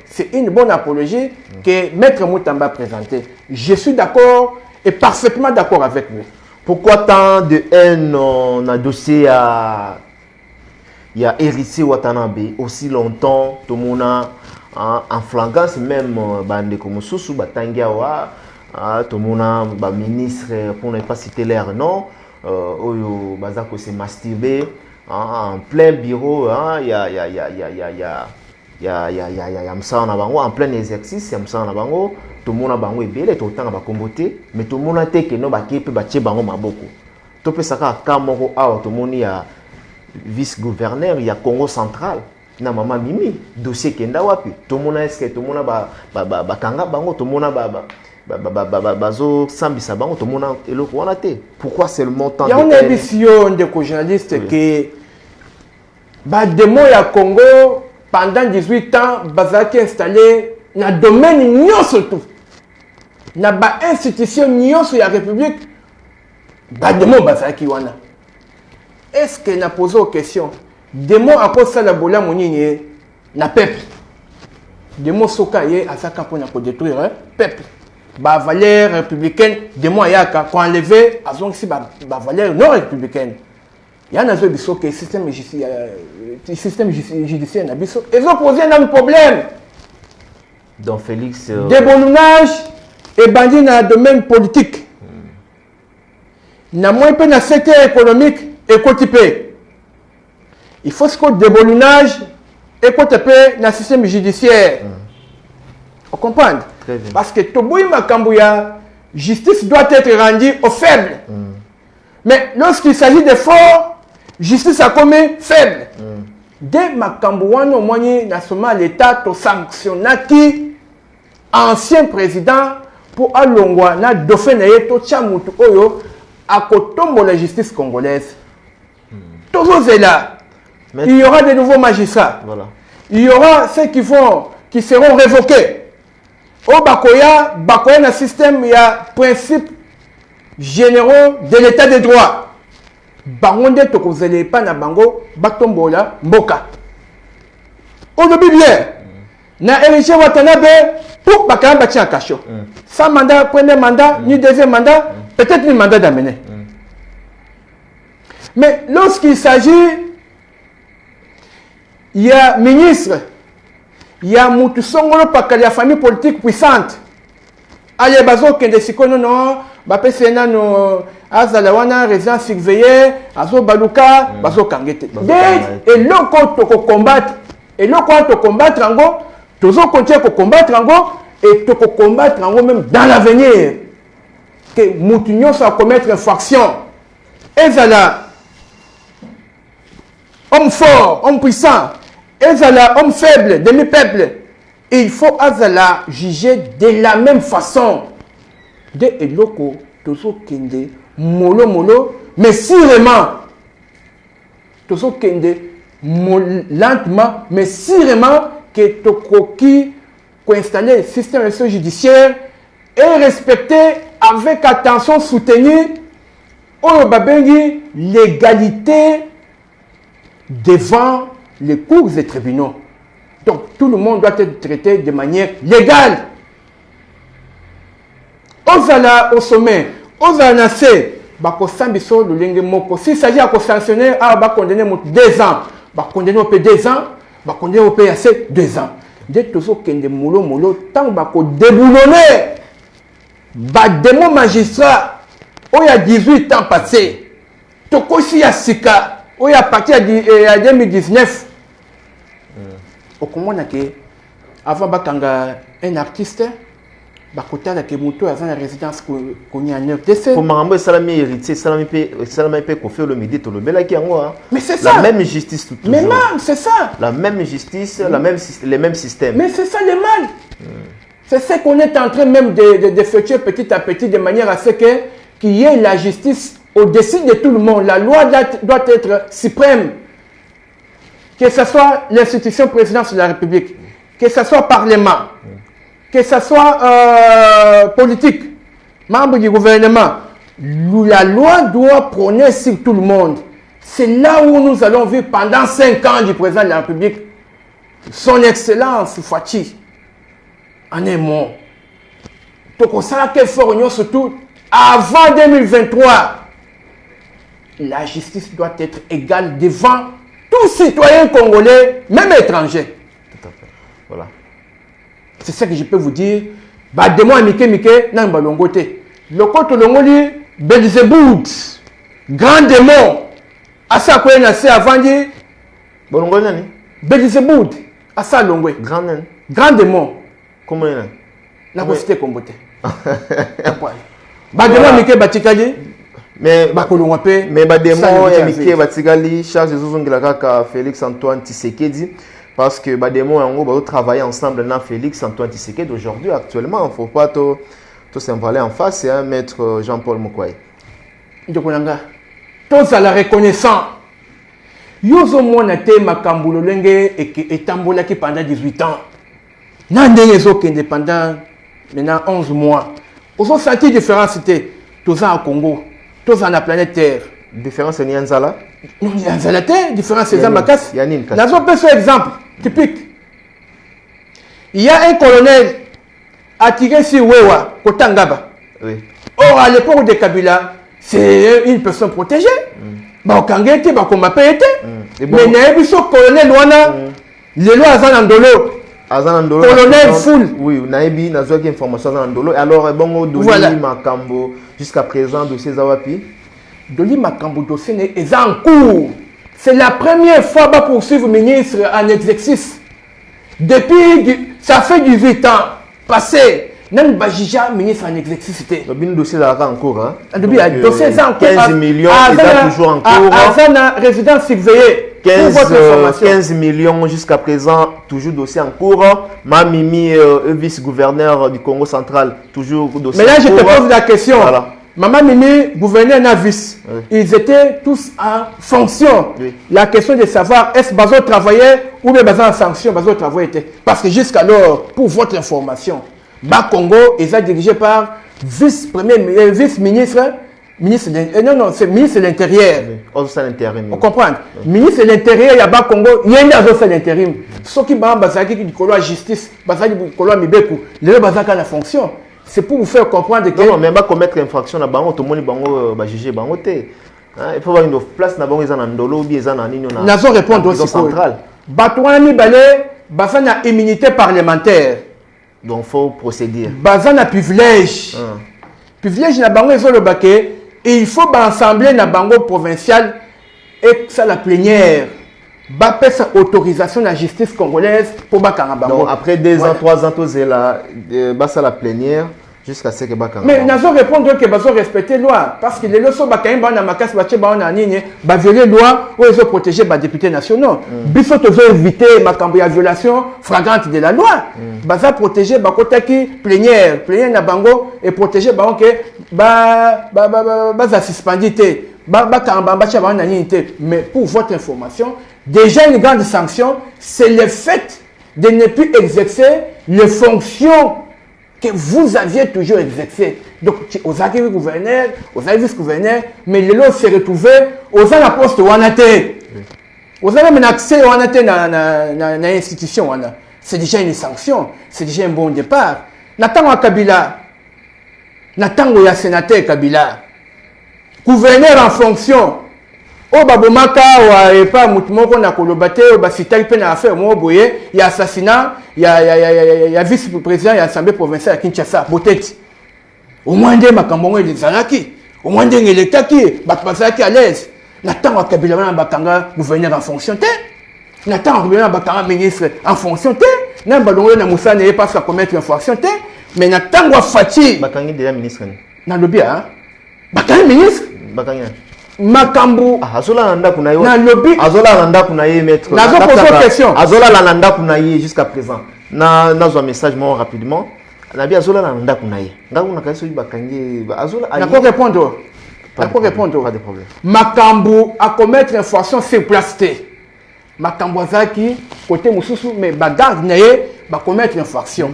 Speaker 1: c'est une bonne apologie que maître Mutamba a présentée. Je suis d'accord et parfaitement d'accord avec lui.
Speaker 2: Pourquoi tant de haine on a dossier à il y a héritier Watanabe aussi longtemps tout le monde en flagrance même bande comme Soussou Batangiawa tout le monde ba ministre pour ne pas citer leur nom oyo bazako se masturber en plein bureau il y a msana bango en plein exercice ya msana bango tout le monde bango ebele tout temps ba komboté mais tout le monde te que no ba kepe ba tie bango maboko to pe saka kamoko awa tout le monde ya vice-gouverneur il y a Congo central na mama Mimi dossier kenda wapi tout le monde est-ce que tout le monde ba kanga bango tout le monde bazo sambisa bango tout le monde eloko wana te pourquoi c'est le montant
Speaker 1: il y a une émission de journaliste que ba démon ya Congo pendant 18 ans bazaki installé na domaine nyonso tout na ba institution nyonso ya république ba démon bazaki wana. Est-ce que n'a posé aux questions démon à cause ça la bola monini na peuple démon soka yé à ça pour détruire peuple ba valeur républicaine démon yaka pour enlever à son si ba valeur non républicaine ya na zo biso que système judiciaire na biso ils ont posé un problème
Speaker 2: donc Félix
Speaker 1: déboulonnage et bandit dans le domaine politique na moins peu dans le secteur économique écotipé. Il faut ce que déboulonnage écotipé dans le système judiciaire. Vous comprenez? Parce que Toboui Makambouya, justice doit être rendue aux faibles. Mais lorsqu'il s'agit de forts, justice a commis faible. Dès Makambouya, au moins, l'État a sanctionné qui ancien président pour Alongwa, na dauphin na yeto Tchamutu Oyo, à Kotombo la justice congolaise. Toujours est là. Il y aura de nouveaux magistrats. Voilà. Il y aura ceux qui seront révoqués. Au Bakoya, dans le système, il y a principes généraux de l'état de droit. Bangonde tokozele pa na bango batombola mboka. Au début bien, na héritier Watanabe pour bakamba tia kacho. Sans mandat, premier mandat, ni deuxième mandat, peut-être ni mandat d'amener. Mais lorsqu'il s'agit, il y a ministre, il y a Moutousongolo Pakali, la famille politique puissante. Allez, bazo kende sikono non, bapé sena no azalawana résidence surveillée, azo baluka, bazo kangete. Et l'oko toko combattre, et l'oko to combattre ango, tozo continuer ko combattre ango et toko combattre ango même dans l'avenir. Que Moutounio soit commettre infraction. Et zala homme fort, homme puissant, Ezala, homme faible, demi-peuple, il faut Azala juger de la même façon. De Eloko, Toso Kende, Molo, mais sûrement, Toso Kende, lentement, mais sûrement, que Tokoki, pour installer le système judiciaire, est respecté avec attention, soutenu, Oyobabengi, l'égalité devant les cours et tribunaux. Donc tout le monde doit être traité de manière légale. Ozala au sommet, Ozala nassé, bako sambiso le lingue moko. S'il s'agit de sanctionner, bah condamner 2 ans, bah condamner au pays 2 ans, bah condamner au pays assez 2 ans. Dès que tout kende molo, tant bako déboulonner, bah démon magistrat, il y a 18 ans passés, toko si ya sika. Oui, à partir de 2019, au Congo, avant Bakanga, un artiste, bakotala ke moto aza na résidence konya 9 décès.
Speaker 2: Pour marambo salami héritier, salami pe ko fait le midi to le belaki yango.
Speaker 1: Mais c'est ça.
Speaker 2: La même justice tout
Speaker 1: Mais man, c'est ça.
Speaker 2: La même justice, les mêmes systèmes.
Speaker 1: Mais c'est ça le mal. C'est ce qu'on est en train même d'effectuer petit à petit de manière à ce qu'il y ait la justice au-dessus de tout le monde. La loi doit être suprême. Que ce soit l'institution présidence de la République, que ce soit Parlement, que ce soit politique, membre du gouvernement, la loi doit prôner sur tout le monde. C'est là où nous allons vivre pendant 5 ans du président de la République, son Excellence Fati. En un mot. Donc on sait qu'il faut surtout avant 2023. La justice doit être égale devant tout citoyen congolais, même étranger.
Speaker 2: Tout à fait. Voilà.
Speaker 1: C'est ça que je peux vous dire. Bademo Mike, nan balongote. Le côté longoli, Belzéboud, grand démon. Asa quoi na se avant dit.
Speaker 2: Bolongo nani?
Speaker 1: Belzéboud, asa longwe. Grand démon.
Speaker 2: Comment il est?
Speaker 1: La cité comboté. Bademo Mike batikali.
Speaker 2: Mais Bademo et Mike batikali charge zuzungila kaka Félix Antoine Tshisekedi. Parce que Bademo et Ango va travailler ensemble dans Félix Antoine Tshisekedi aujourd'hui. Actuellement, il ne faut pas tout s'emballer en face, hein, maître Jean-Paul Moukwai.
Speaker 1: Tous à la reconnaissance. Yozo monate makambulo lenge et tambola qui pendant 18 ans. Nandézo qui pendant maintenant 11 mois. Vous avez senti différence tous en Congo, tous en la planète Terre.
Speaker 2: Différence c'est Nyanzala?
Speaker 1: Nyanzala Terre, différence c'est Zamakas.
Speaker 2: Yannin.
Speaker 1: Nous avons un exemple typique. Il y a un colonel attiré sur Wewa, Kotangaba.
Speaker 2: Oui.
Speaker 1: Or, à l'époque de Kabila, c'est une personne protégée. Bah, quand il était, bah, comme été. Mais il y a un colonel Wana, les lois Azanandolo. Colonel Foul.
Speaker 2: Oui, Naïbi, n'a pas d'informations Azanandolo. Alors, bon, Doli Makambo, jusqu'à présent, dossier Zawapi.
Speaker 1: Doli Makambo, dossier est en cours. C'est la première fois que poursuivre le ministre en exercice. Depuis, ça fait 18 ans passé. Nan Bajija, ministre en exercice.
Speaker 2: Le dossier est en cours. Hein?
Speaker 1: Depuis, le dossier est en cours.
Speaker 2: 15 millions, il est toujours en cours.
Speaker 1: Avant la résidence surveillée.
Speaker 2: 15 millions jusqu'à présent, toujours dossier en cours. Mamimi, vice-gouverneur du Congo central, toujours dossier en cours.
Speaker 1: Mais là, je te pose la question.
Speaker 2: Voilà.
Speaker 1: Maman Mimi, gouverneur Navis, oui. Ils étaient tous en fonction. Oui. La question de savoir est-ce que Bazo travaillait ou bien Bazo en sanction, Bazo travaillait. Parce que jusqu'alors, pour votre information, Bas Congo est dirigé par vice-ministre, c'est ministre de l'Intérieur.
Speaker 2: Oui.
Speaker 1: On comprend. Oui. Ministre de l'Intérieur, il y a Bas Congo, il y a un l'intérim. Ce qui va Bazaki qui dit la justice, Bazaki qui dit Mibeku, les Bazaka la fonction. C'est pour vous faire comprendre que...
Speaker 2: Non, mais pas commettre infraction, tout le monde va juger. Il faut avoir une place, ils ont un ndolo, ils ont un nino.
Speaker 1: Nous allons répondre aussi. Central. Batouani Balé, Bazan a immunité parlementaire.
Speaker 2: Donc il faut procéder.
Speaker 1: Bazan a privilège. Privilège na bango ils ont le baquet. Et il faut assembler na bango provincial et ça la plénière. Bapé sa autorisation de la justice congolaise pour Bakanga Bango.
Speaker 2: Donc après 2 ans, 3 ans, tous là, basa la plénière jusqu'à ce que Bakanga.
Speaker 1: Mais nous allons répondre que nous respecter la loi. Parce que les lois sont Bakanga na makas bache ba on a nigne, ba violer loi ou ils ont protégé les députés nationaux. Biso to éviter makambo ya violation flagrante de la loi. Baza protéger bakotaki plénière na bango et protéger ba que ba suspendité. Mais pour votre information, déjà une grande sanction, c'est le fait de ne plus exercer les fonctions que vous aviez toujours exercées. Donc, aux acquis gouverneurs, aux vice-gouverneurs, mais les lots se retrouvaient aux poste où on était. Vous avez un accès où on était dans l'institution. C'est déjà une sanction, c'est déjà un bon départ. Nathan Kabila, Nathan ya sénateur Kabila. Gouverneur en fonction. Au Babomaka, ou pas Moutimoko na Kolobate, ou Basitali pe na affaire, moi, boye, il y a assassinat, il y a vice-président, il y a assemblée provinciale à Kinshasa, Boteti. Au moins des Makambongo et des Araki, au moins des Lekaki, Batpasaki à l'aise. Nathan wa Kabila na Bakanga, gouverneur en fonction, Nathan wa Kabila na Bakanga, ministre en fonction, Nan Balongo na Moussa n'est pas à commettre une infraction, mais na tango fati
Speaker 2: bakangi déjà ministre
Speaker 1: na lobby hein bakangi ministre
Speaker 2: bakangi
Speaker 1: makambu
Speaker 2: azola nanda kuna yo
Speaker 1: na lobby
Speaker 2: azola nanda kuna ye maître
Speaker 1: na pose question
Speaker 2: azola nanda kuna ye jusqu'à présent na un message moi rapidement na bi azola nanda kuna ye ngaku na kaso bakangi azola
Speaker 1: na ko répondre
Speaker 2: pas de problème
Speaker 1: makambu à commettre infraction sur place té makambu azaki côté mususu mais bagarde na ye ba commettre infraction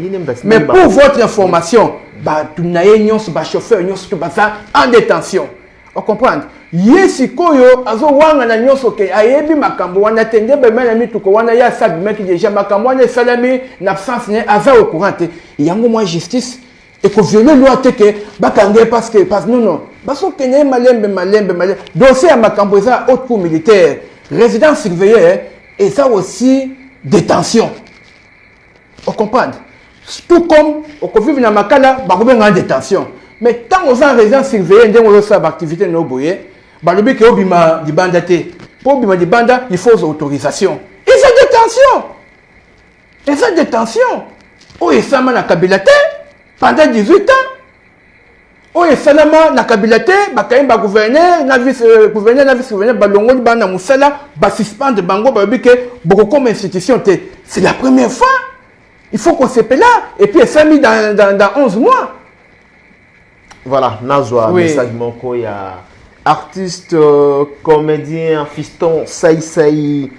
Speaker 1: mais pour votre information ba tunaye nyonso ba chauffeur nyonso to baza en détention on comprendre yesi koyo azo wanga na nyonso ke ayebi makambu wana tende be mena mituko wana ya sabi meki déjà makambu wana salami na absence ne aza au courant te yango moi justice et que violer loi te ke bakangé parce que non baso kenye malembe dossier à makambu za haute cour militaire résidence surveillée et ça aussi détention. On comprend. Tout comme on vit dans Makala, on est en détention. Mais tant qu'on est en résidence surveillée, on a une activité no boye, balobi ke obima di banda te. Pour obima di banda, il faut autorisation. Et c'est détention. Et c'est détention. Oh et ça na Kabila te pendant 18 ans. Oh et salama na Kabila te bakaye ba gouverneur na vice gouverneur balongo di bana musala ba suspendre bango balobi ke boko comme institution te. C'est la première fois. Il faut qu'on se paie là. Et puis, ça mis dans 11 mois.
Speaker 2: Voilà, Nazwa, oui. Message moko, il y a artiste, comédien, fiston, Saï,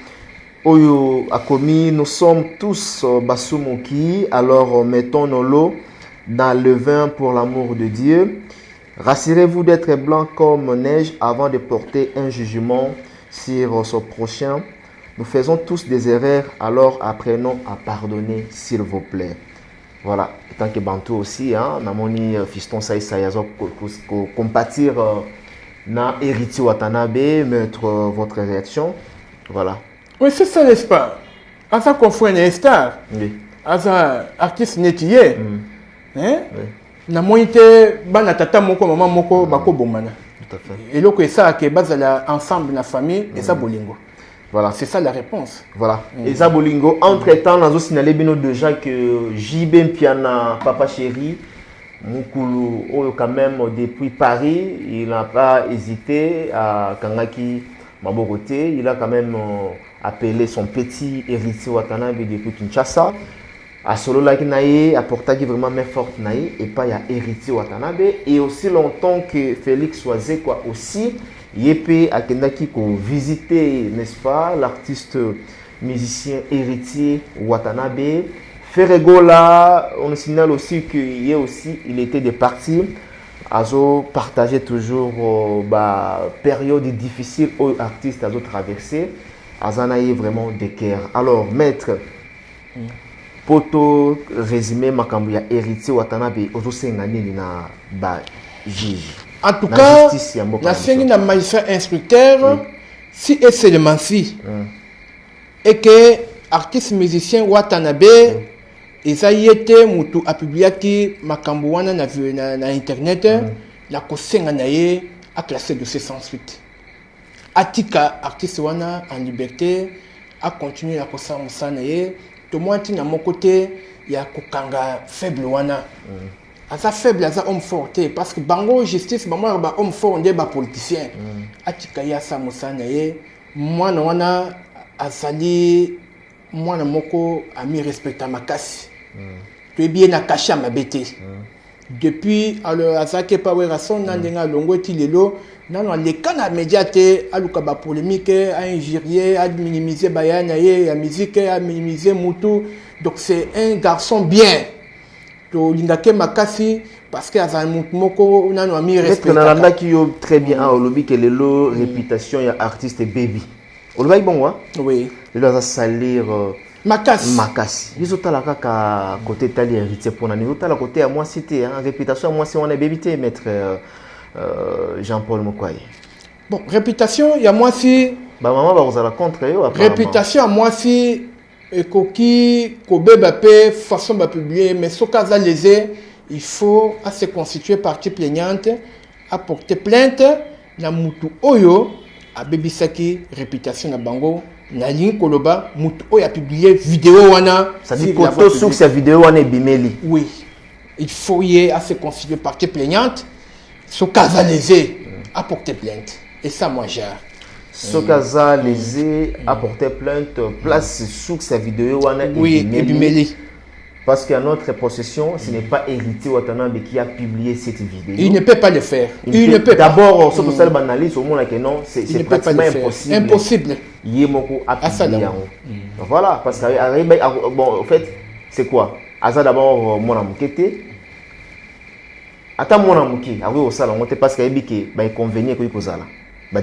Speaker 2: Oyo, Akomi. Nous sommes tous Basoumoki. Alors, mettons nos lots dans le vin pour l'amour de Dieu. Rassurez-vous d'être blanc comme neige avant de porter un jugement sur son prochain. Nous faisons tous des erreurs, alors apprenons à pardonner, s'il vous plaît. Voilà, tant que Bantou aussi, hein, Namoni Fiston Saïsayazo, compatir na héritier Watanabe, mettre votre réaction. Voilà.
Speaker 1: Oui, c'est ça, n'est-ce pas? À ça qu'on fait une star. Oui. À ça, artiste nétier. Hein? Oui. Namoni te, bana tata moko, maman moko, bako bomana. Tout à fait. Et donc, ça, qui est basé ensemble, la famille, et ça, bolingo.
Speaker 2: Voilà.
Speaker 1: C'est ça la réponse.
Speaker 2: Voilà. Et ça, Bolingo, entre-temps, nous avons signalé déjà que JB Mpiana, Papa Chéri, Moukoulou, quand même, depuis Paris, il n'a pas hésité à Kangaki Maborote. Il a quand même appelé son petit héritier Watanabe depuis Kinshasa. À Solo Lakinaye, à Portagi vraiment main forte Naye, et pas il y a héritier Watanabe. Et aussi longtemps que Félix Oisé, quoi, aussi. Yépé Akendaki ko visité, n'est-ce pas, l'artiste musicien héritier Watanabe. Ferregola, on signale aussi qu'il il était des partis. Azo partageait toujours période difficile aux artistes Azo traversé. Azanaye vraiment des cœurs. Alors, maître, poto résumé Makambuya héritier Watanabe, Ozo Sengani na ba juge.
Speaker 1: En tout cas, la scène d'un magistrat instructeur, si et seulement si, et que artiste musicien Watanabe, et ça y était, Moutou a publié qui Makambouana na internet, la scène a classé dossier sans suite. Atika, artiste Wana en liberté, a continué la cosa Moussanaye, tout le monde à mon côté, il y a Kokanga faible Wana. Asa faible, asa homme fort, parce que bango justice, bango homme fort, on est politicien. Atika ya sa Moussanaye, moi na wana azali, moi na moko ami respecta makasi. Tu es bien caché à ma bêté. Depuis alors azake pa werason nandenga longo tilelo, non les canaux médiatés, aluka ba polémique, a injurier, a minimiser bayanaye, a musique, a minimiser mutu. Donc c'est un garçon bien. To lingake makasi parce que azan moko nanu ami respect
Speaker 2: nalanda ki yo très bien au lobby que le lo réputation ya artiste baby au lobby bon wa
Speaker 1: oui
Speaker 2: le lo za salir makasi biso tala kaka côté tali héritier pour nani tala côté à moi cité hein réputation moi si on est baby té maître Jean-Paul Mokwaye
Speaker 1: bon réputation ya moi si
Speaker 2: ba maman ba vous la contre yo
Speaker 1: réputation moi si et koki kobeba pe façon de publier mais ce cas là lésé il faut à se constituer partie plaignante à porter plainte na mutu oyo a bebisaki réputation na bango na ligne koloba mutu oyo a publié vidéo wana
Speaker 2: ça dit photo sur cette vidéo wana bimeli
Speaker 1: oui il faut y à se constituer partie plaignante, ce cas lésé à porter plainte. Et ça, moi, j'ai.
Speaker 2: Ce cas lésé à porter plainte, place sous sa vidéo.
Speaker 1: Oui, et Bimeli.
Speaker 2: Parce qu'à notre possession, ce n'est pas héritier Watanabe qui a publié cette vidéo.
Speaker 1: Il ne peut pas le faire. Il ne peut pas.
Speaker 2: D'abord, ce que ça banalise au monde que non, c'est pratiquement impossible.
Speaker 1: Impossible.
Speaker 2: Yemoko a publié. Voilà, parce que bon, en fait, c'est quoi? Aza d'abord mon amukete. Attends mon amuki, ah oui au salon, parce qu'il y a des inconvénients que vous avez.
Speaker 1: Mais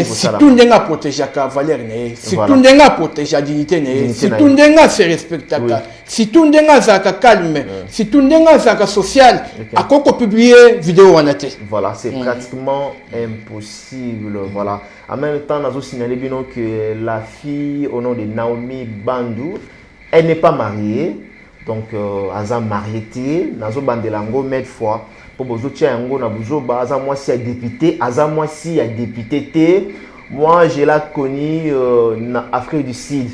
Speaker 1: si tout le monde protège la valeur, si tout le monde protège la dignité, si tout le monde se respecte, si tout le monde est calme, si tout le monde est social, à quoi qu'on publie vidéo en été.
Speaker 2: Voilà, c'est pratiquement impossible. Voilà. En même temps, nous avons signalé que la fille au nom de Naomi Bandou, elle n'est pas mariée. Donc, elle est mariée. Nous avons bandelango mettre fois. Moi, je l'ai connu en Afrique du Sud.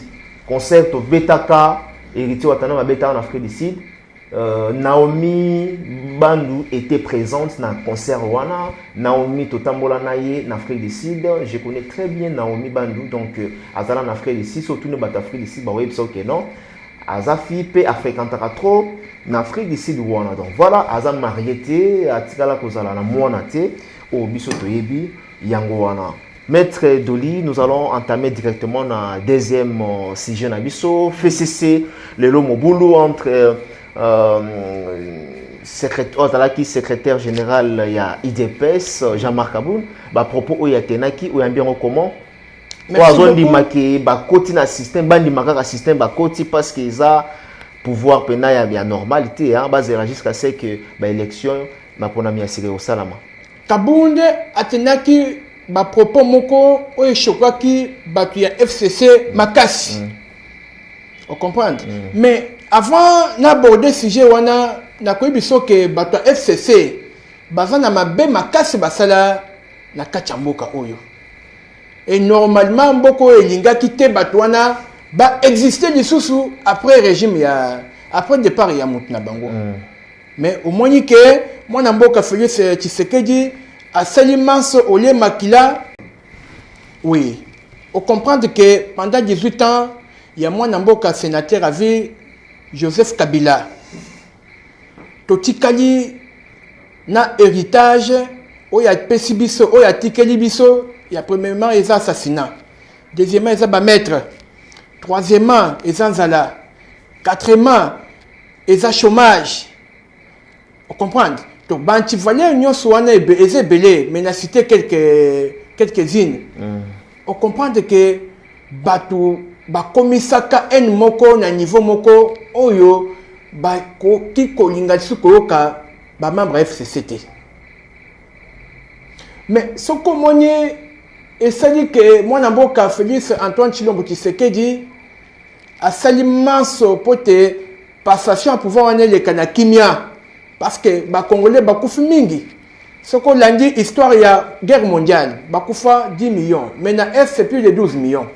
Speaker 2: Concert au Betaka, héritier Watanabe Beta en Afrique du Sud. Naomi Bandou était présente dans le concert Wana. Naomi Totambola Naye en Afrique du Sud. Je connais très bien Naomi Bandou. Donc, Azala en Afrique du Sud, surtout dans l'Afrique du Sud, non. Azafi peut fréquenter trop en Afrique du Sud. Donc voilà, Azam marié, Atikala Kozala na Mouanate, au Bisoto Yebi, Yangoana. Maître Doli, nous allons entamer directement dans le deuxième sujet Nabiso. FCC, le Lomobulu entre secrétaire général il y a IDPS, Jean-Marc Aboun, à propos où il y a Tenaki, où il y a bien comment. Oazon di maki ba koti na système bandi makaka système ba koti parce que ça pouvoir pena ya normalité hein base jusqu'à ce que ba élection na pona mi assuré au salama
Speaker 1: Kabunde atenaki ba propos moko o chokaki batu ya FCC makasi. On comprend. Mais avant d'aborder sujet wana na koyibiso que batu ya FCC bazana mabe makasi basala na kachamboka oyo. Et normalement, beaucoup de gens qui étaient batouana va exister du sous après le régime, après le départ, il y a Moutna Bango. Mais au moins, moi, je suis Félix Tshisekedi, à Salimans, au lieu Makila, oui. On comprend que pendant 18 ans, il y a moi, un sénateur à vie, Joseph Kabila. Totikali, na héritage, où il y a Pessibiso, où il y a Tikelibiso. Il y a premièrement les assassinats. Deuxièmement, les maîtres. Troisièmement, les anzala. Quatrièmement, les chômage. Vous comprenez? Donc, banti valeur union soana et belé, mais n'a cité quelques-unes. On comprend que batu ba komisaka en moko na niveau moko oyo ba ko ki ko linga sukoka ba membre FCCT. Mais ce que et ça dit que moi n'importe Félix Antoine Tshilombo Tshisekedi a sali manso pote passation à pouvoir en les kanakimia parce que ba congolais ba kufi mingi ce qu'on l'a dit histoire il y a guerre mondiale ba kufa 10 millions mais na F c'est plus de 12 millions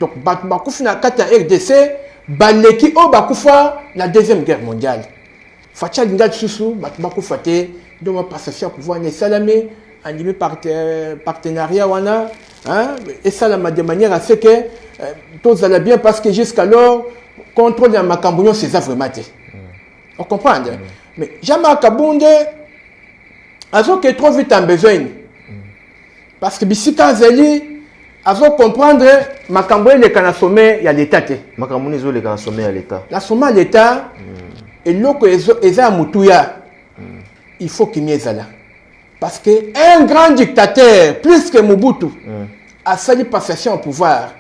Speaker 1: donc ba kufi na kata RDC ba leki o ba kufa la deuxième guerre mondiale facha linga tsusu ba kufa te donc passation à pouvoir en salamé animé partenariat wana hein et ça de manière à ce que tous allaient bien parce que jusqu'alors contrôle de Makambunyo c'est ça vraiment on comprend mais Jean-Marc Kabunde azo que trop vite en besoin parce que bisika zeli azo comprendre Makambunyo le kana sommet il y a l'état
Speaker 2: Makambunyo zo le kana sommet à l'état
Speaker 1: la sommet à l'état et loko eza mutuya il faut qu'il y ait ça là. Parce qu'un grand dictateur, plus que Mobutu, a sali passation au pouvoir.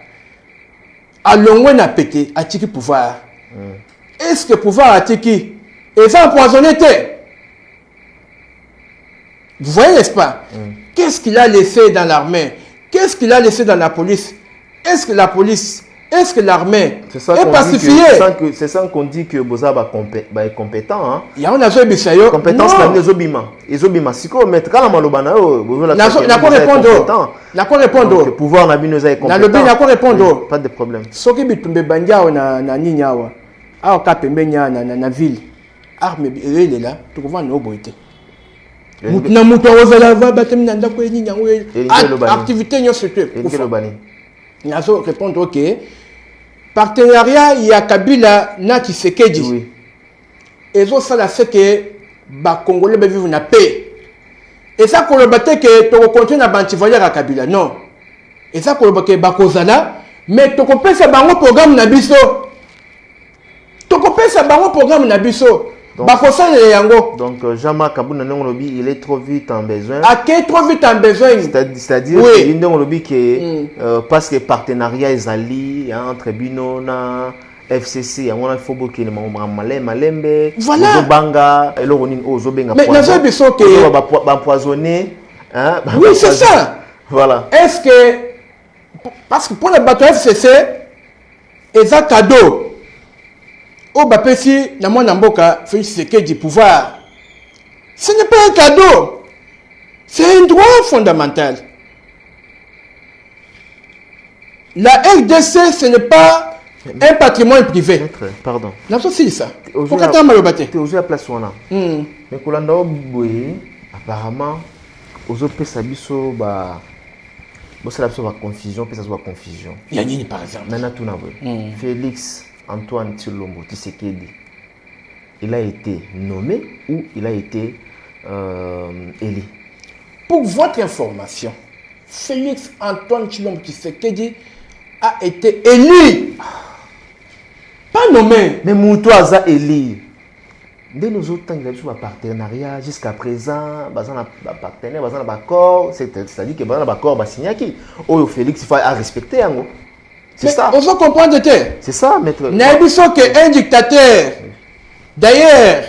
Speaker 1: A l'ongwe n'a pété, a tiki pouvoir. Est-ce que pouvoir a tiki? Et ça empoisonné. Vous voyez, n'est-ce pas? Qu'est-ce qu'il a laissé dans l'armée? Qu'est-ce qu'il a laissé dans la police? Est-ce que la police, est-ce que l'armée est pacifiée?
Speaker 2: C'est ça qu'on dit que Bozaba est compétent. Hein?
Speaker 1: Il y a un Bisayo.
Speaker 2: Compétence dans les obima. Les obima, si on met quand la malobana,
Speaker 1: n'a quoi répondre. N'a quoi répondre.
Speaker 2: Le pouvoir n'a bien est compétent.
Speaker 1: N'a quoi répondre.
Speaker 2: Pas de problème.
Speaker 1: Ce qui bitumbe bandia na ninyawa. Ah, kapembe nya na ville. arme il est là tu comprends no boité na muto ozala va batem na ndako yeni nyango activité nyo surtout nazo répondre OK partenariat il y a Kabila na Tshisekedi oui ezo sala c'est que ba congolais ba vivre na paix et ça ko le baté que to continuer na bantivoyer à Kabila non et ça ko le baké ba kozala mais to ko pesa bango programme na biso to ko pesa bango programme na biso.
Speaker 2: Donc Jean-Marc Kabuna Nongolobi, il est trop vite en besoin.
Speaker 1: Trop vite en besoin.
Speaker 2: C'est-à-dire oui. Nongolobi qui parce que partenariat est allié entre Binona, FCC, on a faut que Malembe,
Speaker 1: voilà.
Speaker 2: Banga, Eloronine Ozobenga.
Speaker 1: Mais nous avons besoin que
Speaker 2: empoisonné.
Speaker 1: Oui, c'est ça.
Speaker 2: Voilà.
Speaker 1: Est-ce que parce que pour le bateau FCC, ils ont cadeau. Au Bapesi, na mwana mboka, Félix Tshisekedi du pouvoir. Ce n'est pas un cadeau. C'est un droit fondamental. La RDC, ce n'est pas un patrimoine privé.
Speaker 2: Pardon.
Speaker 1: Non, c'est ça.
Speaker 2: Pourquoi tu as mal au bâti? Tu as osé la place où on a. Mais quand on a apparemment, aux autres Sabiso, c'est la confusion, ça soit confusion.
Speaker 1: Il y a une par exemple.
Speaker 2: Maintenant, tout n'a Félix Antoine Tshilombo Tshisekedi, il a été nommé ou il a été élu?
Speaker 1: Pour votre information, Félix Antoine Tshilombo Tshisekedi a été élu. Pas nommé.
Speaker 2: Mais Moutoua a élu. Dès nos autres temps, il y a eu un partenariat jusqu'à présent, un partenaire, un accord, c'est-à-dire que un accord va signer qui? Oh, Félix, il faut respecter. C'est ça.
Speaker 1: On veut comprendre.
Speaker 2: C'est ça, maître.
Speaker 1: N'abusons qu'un dictateur, d'ailleurs,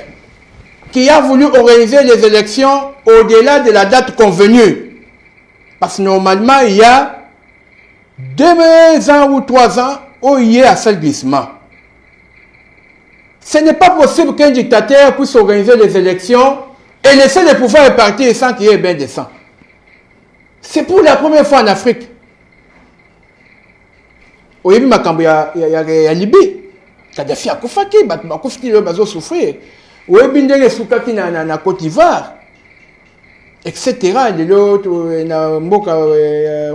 Speaker 1: qui a voulu organiser les élections au-delà de la date convenue. Parce que normalement, il y a 2 ans ou 3 ans où il y a un seul glissement. Ce n'est pas possible qu'un dictateur puisse organiser les élections et laisser le pouvoir partir sans qu'il y ait bien de sang. C'est pour la première fois en Afrique. Oui, mais quand il y a Libye, Kadhafi a koufaki, bakufiki le bazo souffrir. Oui, bien des soukaki na Côte d'Ivoire, etc. L'autre,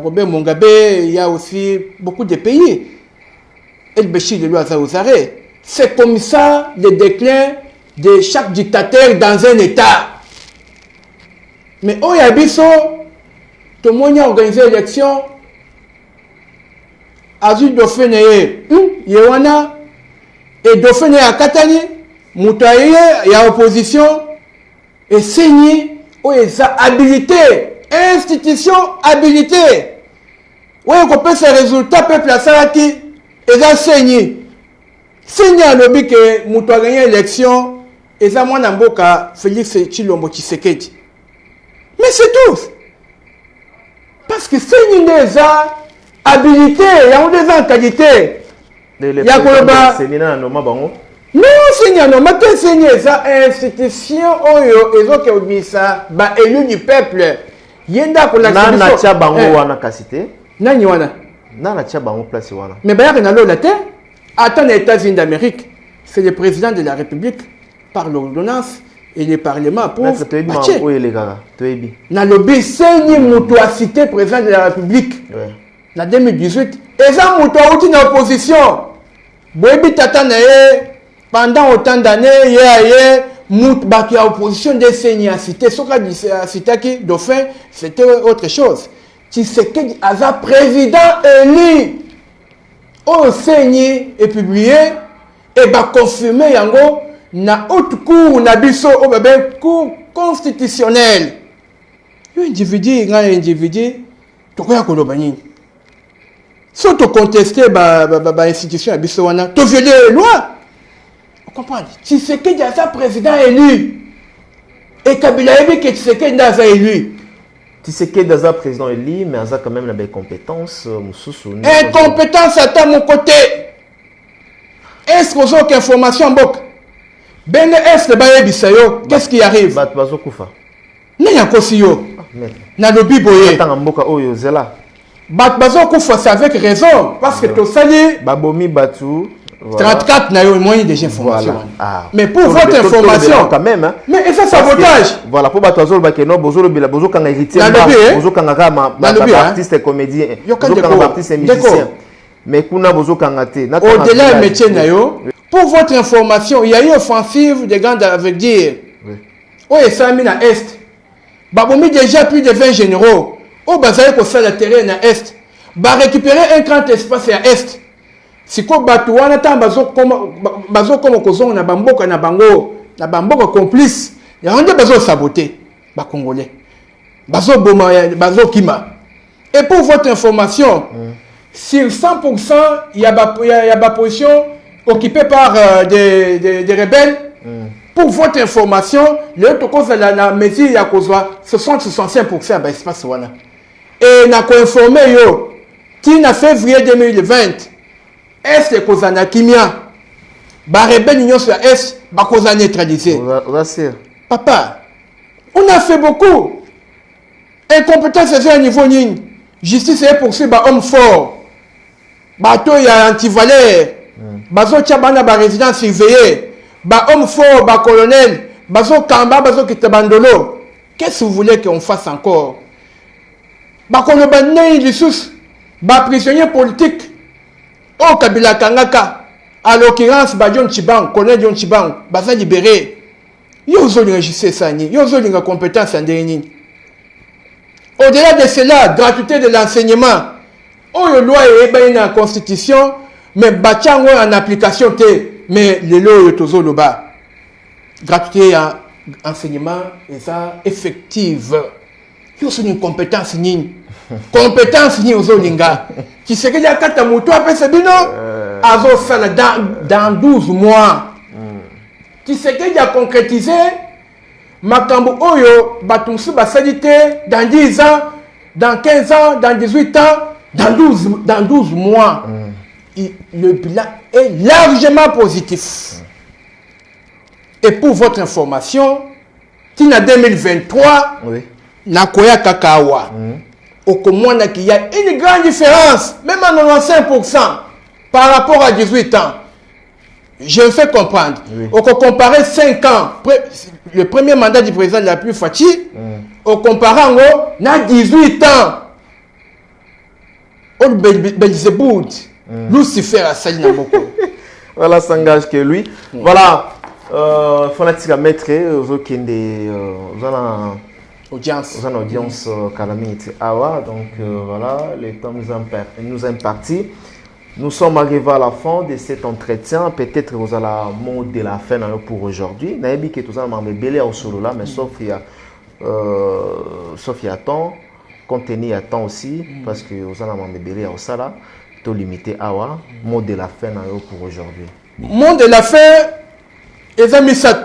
Speaker 1: Robert Mugabe, il y a aussi beaucoup de pays. El Béchir de l'Oisa aux arrêts. C'est comme ça le déclin de chaque dictateur dans un État. Mais au Yabiso, tout le monde a organisé l'élection. Azul Dauphin Yewana et Dauphin à Katani, Moutaye et à opposition et signé où ils ont habilité, institution habilitée. Où on peut ces résultats, peuple à Saraki, ils ont signé. Signé à l'objet que Moutaye a gagné l'élection, ils ont moins d'amboka Félix Tshilombo Tshisekedi. Mais c'est tout. Parce que signé déjà habilité, il y a des gens en qualité. Il y a quoi c'est non, c'est non, mais c'est ça institution et autres qui ont ça, bah élu du peuple. Yenda pour la
Speaker 2: na tia bango wana kasité.
Speaker 1: Nani wana?
Speaker 2: Na tia bango place wana.
Speaker 1: Mais bah na lo la terre. Attends les États-Unis d'Amérique, c'est le président de la République par l'ordonnance et le Parlement pour. Na lobby c'est mutu a cité président de la République. En 2018, et ça mutu a outi na opposition. Boebi tata na pendant autant d'années, il y a mutu baki a opposition des seigneurs à cité. Soka dit à cité qui Dauphin, c'était autre chose. Tshisekedi a président élu. Au seigneur est publié et va confirmer yango na haute cour na biso au bébé cour constitutionnelle. Un individu, tu crois que l'obani. Si tu contestes l'institution à biso wana, tu violes les lois. Vous comprenez? Tshisekedi a sa président élu. Et Kabila a dit que Tshisekedi a élu.
Speaker 2: Tshisekedi a président élu, mais il a quand même des compétences.
Speaker 1: Incompétence à mon côté. Est-ce que vous avez information en ben est que qu'est-ce qui arrive? N'a na lobi boye. Bat bazo kufa c'est avec raison parce que to sali
Speaker 2: babomi batu Voilà.
Speaker 1: 34 n'a eu moyen déjà information.
Speaker 2: Voilà. Ah.
Speaker 1: Mais pour votre information,
Speaker 2: quand même, hein.
Speaker 1: Mais et ça sabotage.
Speaker 2: Voilà, pour Batoazol Bakeno, Bozolo Bila, Bozo Kanga héritier, Bozo Kanga artiste et comédien, Bozo Kanga artiste et musicien. Mais Kuna Bozo Kanga te.
Speaker 1: Au-delà du métier Nayo, pour votre information, il y a eu une offensive des gants avec dire. Oh, et ça mis à Est. Babomi déjà plus de 20 généraux. Oh, Bazaï pour faire le terrain à Est. Ba récupérer un grand espace à Est. Si quoi Batouana tant bazo comme kozong na bamboka na bango complice. Il y a rendu bazo saboter ba congolais. Bazo boma bazo kima. Et pour votre information, sur 100% il y a ba position occupée par des rebelles. Pour votre information, le toko la mesure ya kozwa 60-65% ba espace wana. Et na ko informer yo en février 2020, est kozana kimia, ba rebelle union sur est, ba kozana neutralisé. Papa, on a fait beaucoup. Incompétence c'est un niveau ning. Justice est poursuivre ba homme fort. Bato ya anti-valeur. Bazo tchabana ba résidence surveillée. Ba homme fort, ba colonel. Bazo kamba, bazo kitabandolo. Qu'est-ce que vous voulez qu'on fasse encore? Ba kolobane lissus. Ba prisonnier politique au Kabila Kangaka, à l'occurrence Badion Chibang, colonel Dion Chibang, baza libéré. Yo zoli enregistré ça ni, yo zoli nga compétence en dernier. Au-delà de cela, gratuité de l'enseignement. Oh yo loi est dans la constitution, mais bachango en application té, mais les lois yo tozo loba. Gratuité en enseignement et ça effective. Yo zoli une compétence ni. Compétence ni ozolinga qui se ya kata moto apesa bino azo sala dans 12 mois qui se ya concrétiser makambo oyo batumsu basalite dans 10 ans dans 15 ans dans 18 ans dans 12 mois le bilan est largement positif. Et pour votre information, tina 2023 nakoya kakawa au Komona qu'il y a une grande différence, même à 95% par rapport à 18 ans. Je me fais comprendre. On peut comparer 5 ans, le premier mandat du président de la plus fatigué, on compare à 18 ans. On Belzéboud, Lucifer a sali na beaucoup.
Speaker 2: Voilà, s'engage que lui. Voilà, fanatique à mettre,
Speaker 1: audience.
Speaker 2: Aux audience calamité awa donc voilà le temps nous est imparti. Nous sommes arrivés à la fin de cet entretien. Peut-être vous allez mot de la fin pour aujourd'hui. Naïbi que tout ça m'a belé au solo là, mais sauf il y a temps, contenu à temps aussi parce que vous allez m'a belé au sala, tout limité awa mot de la fin pour aujourd'hui.
Speaker 1: Mot de la fin, les amis ça.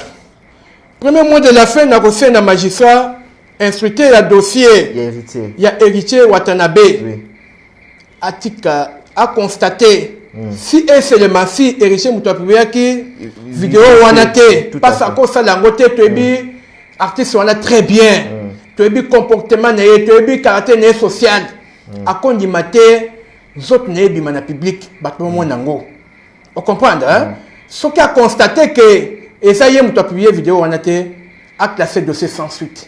Speaker 1: Premier mot de la fin, n'a reçu un magistrat. Instructeur le dossier, il y a héritier Watanabe. Atika a constaté si et seulement si héritier Moutapouya qui vidéo wanate passe à cause de la côté tebi artiste wana très bien tebi comportement né tebi caractère social a condimate zot né bi mana public batmo monango on comprend hein ce qui a constaté que essayer Moutapouya vidéo wanate a classé dossier sans suite.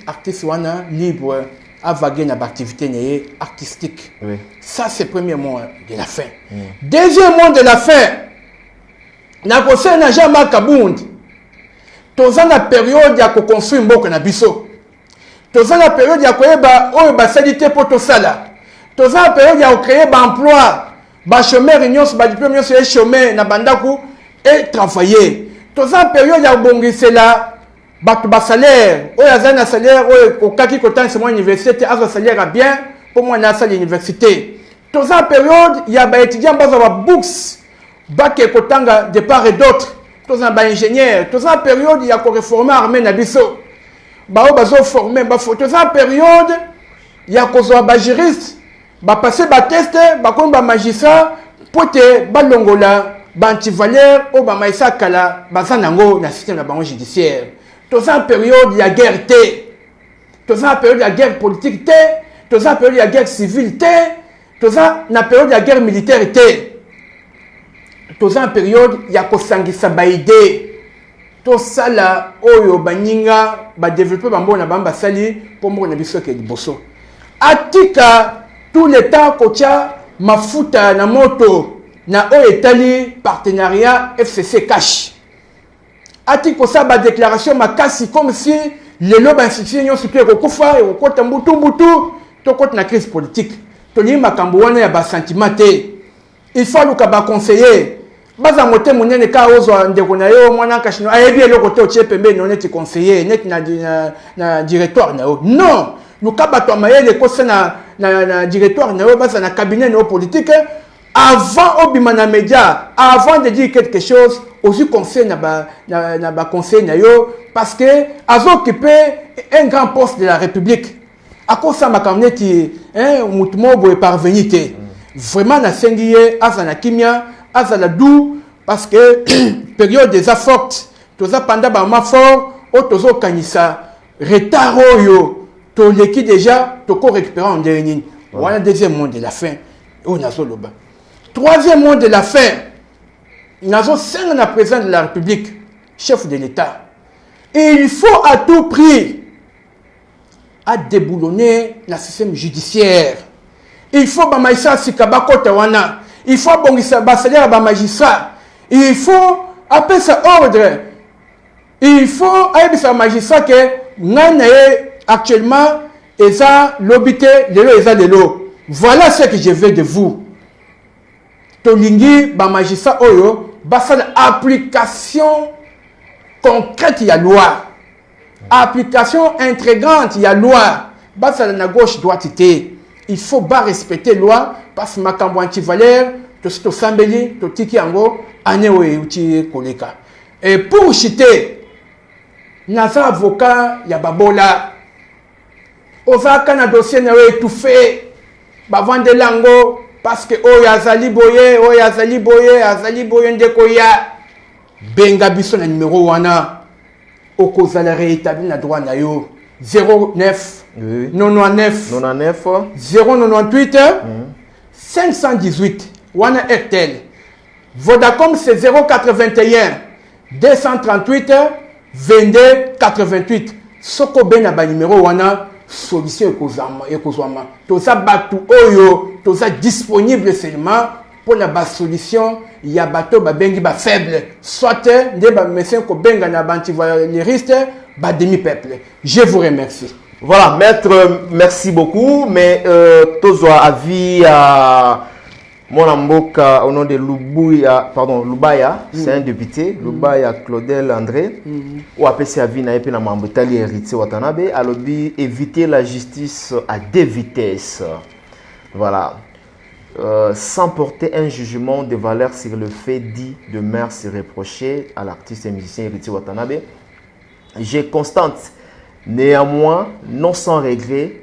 Speaker 1: Artiste wana libre à vaguer dans l'activité artistique. Ça c'est le premier mot de la fin. Deuxième mot de la fin, na conseil na jamais kabundi. Toza na période ya ko construire mboko na biso. Toza na période ya koyeba oyo ba salite pour to sala. Toza na période ya créer ba emploi, ba chômeur nyonso ba diplôme nyonso e chômeur na bandaku et travailler. Toza na période ya bongisela bato ba salaire oyo azana salaire oyo kokaki kotanisa mwa université azo salaire bien pour moi na salle université toza période ya ba étudiant bazo ba books bake kotanga de part et d'autre toza ba ingénieur toza période ya ko réformer armée na biso ba o bazo former ba toza période ya ko zo ba juriste ba passer ba test ba ko ba magistrat pote ba longola ba anti-valeur o ba maïsa kala ba sanango na système na bango judiciaire. Tous en période il y a guerre tous en période il y a guerre politique tous en période il y a guerre civile tous en période il y a guerre militaire toza en période ya kosangisa baide tosala oyo baninga badévelopper bango na bamba sali mpo moko na biso ke liboso atika tout le temps kotia mafuta na moto na oyo etali partenariat FCC Cash atika kosala badéclaration makasi comme si lelo bainstitution nyonso tu ekokufa ekokota mbutu tokota na crise politique tolingi makambo wana ya basentiment te il faut luka baconseiller baza mote monene ka ozwa ndeko na yo mwana kashino ayebi eloko te otie pembeni no neti conseiller neti na directoire na yo non luka bato amayele kosa na directoire na yo baza na cabinet na yo politique avant obima na média avant de dire quelque chose aussi conseil na ba conseil na yo parce que azo occuper un grand poste de la République à cause ça makamneti mutumo boye parvenir te vraiment na sengiye azana kimia azala dou parce que période des fortes toza panda ba ma fort o tozo kanisa retard oyo to leki déjà to ko récupérer en dernier voilà deuxième monde de la fin o nazo loba troisième monde de la fin nazo senga na président de la République chef de l'État et il faut à tout prix à déboulonner le système judiciaire. Il faut que magistrat sikabakota wana. Il faut bongisa basalaire ba magistrat. Il faut appeler ça ordre. Il faut appeler ça magistrat que ngana actuellement eza lobité lelo eza lelo. Voilà ce que je veux de vous. Tolingi ba magistrat oyo basala application concrète ya loi. Application intégrante, il y a loi. Basa na gauche droiteité. Il faut pas respecter loi parce que makambo anti-valeur, to sambeli, to tiki ango, ane we uti koleka. Et pour chiter, naza avocat ya babola. Ozaka na dossier na we étouffé. Ba vande lango parce que o yazali boye, azali boye ndeko ya. Benga biso na numéro wana. Okozala rétabli na droit na yo 09 99 098 518 wana RTL Vodacom c'est 081 238 22 88 soko bena ba numéro wana solution ekozama toza batu oyo toza disponible seulement pour la solution il y a bateau ba bengi ba faible soit nde ba médecin ko benga na antivalériste ba demi peuple. Je vous remercie.
Speaker 2: Voilà, maître, merci beaucoup, mais tozo avis à mon amboka au nom de Lubaya, c'est un député, Lubaya Claudel André, ou APC avis na epe na mambotali héritier Watanabe, à lobby éviter la justice à deux vitesses. Voilà. Sans porter un jugement de valeur sur le fait dit de mœurs reproché à l'artiste et musicien Héritier Watanabe, je constate néanmoins, non sans regret,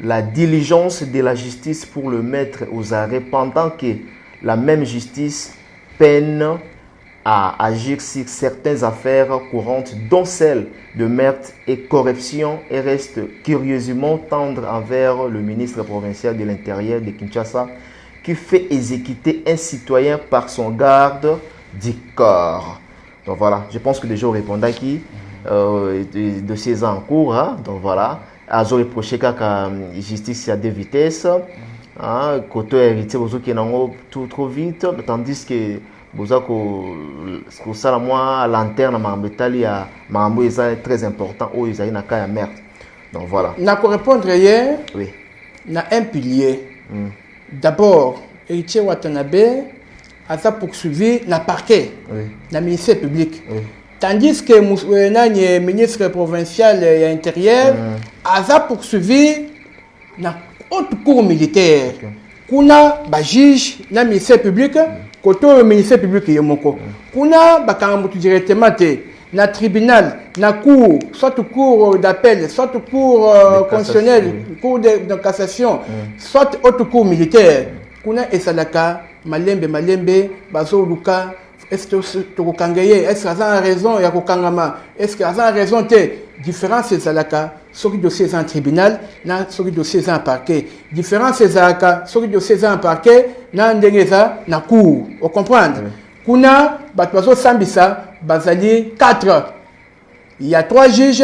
Speaker 2: la diligence de la justice pour le mettre aux arrêts pendant que la même justice peine à agir sur certaines affaires courantes, dont celle de meurtre et corruption, et reste curieusement tendre envers le ministre provincial de l'Intérieur de Kinshasa, qui fait exécuter un citoyen par son garde du corps. Donc voilà, je pense que déjà on répond à qui de ces en cours. Hein? Donc voilà, Azo reproché que la justice a deux vitesses. Côté héritier, vous qui tout trop vite, tandis que vous avez que ça moi lanterne mambetali à mambo est très important où ils ont une cas merde. Donc voilà.
Speaker 1: Na ko répondre hier.
Speaker 2: Oui.
Speaker 1: Na un pilier. D'abord, Héritier Watanabe a poursuivi le parquet, le ministère public. Tandis que le ministre provincial et intérieur a poursuivi la haute cour militaire. Kuna ba juge le ministère public, côté le ministère public yemoko. Kuna ba kambutu directement na tribunal, na cour, soit cour d'appel, soit cour constitutionnelle, cour de cassation, soit haute cour militaire. Kuna esalaka malembe bazo luka est-ce que kokangeye est-ce que ça a raison ya kokangama est-ce que ça a raison te différence esalaka soki dossier en tribunal na soki dossier en parquet différence esalaka soki dossier en parquet na ndengeza na cour on comprendre kuna bato bazosambisa bazali 4. Il y a 3 juges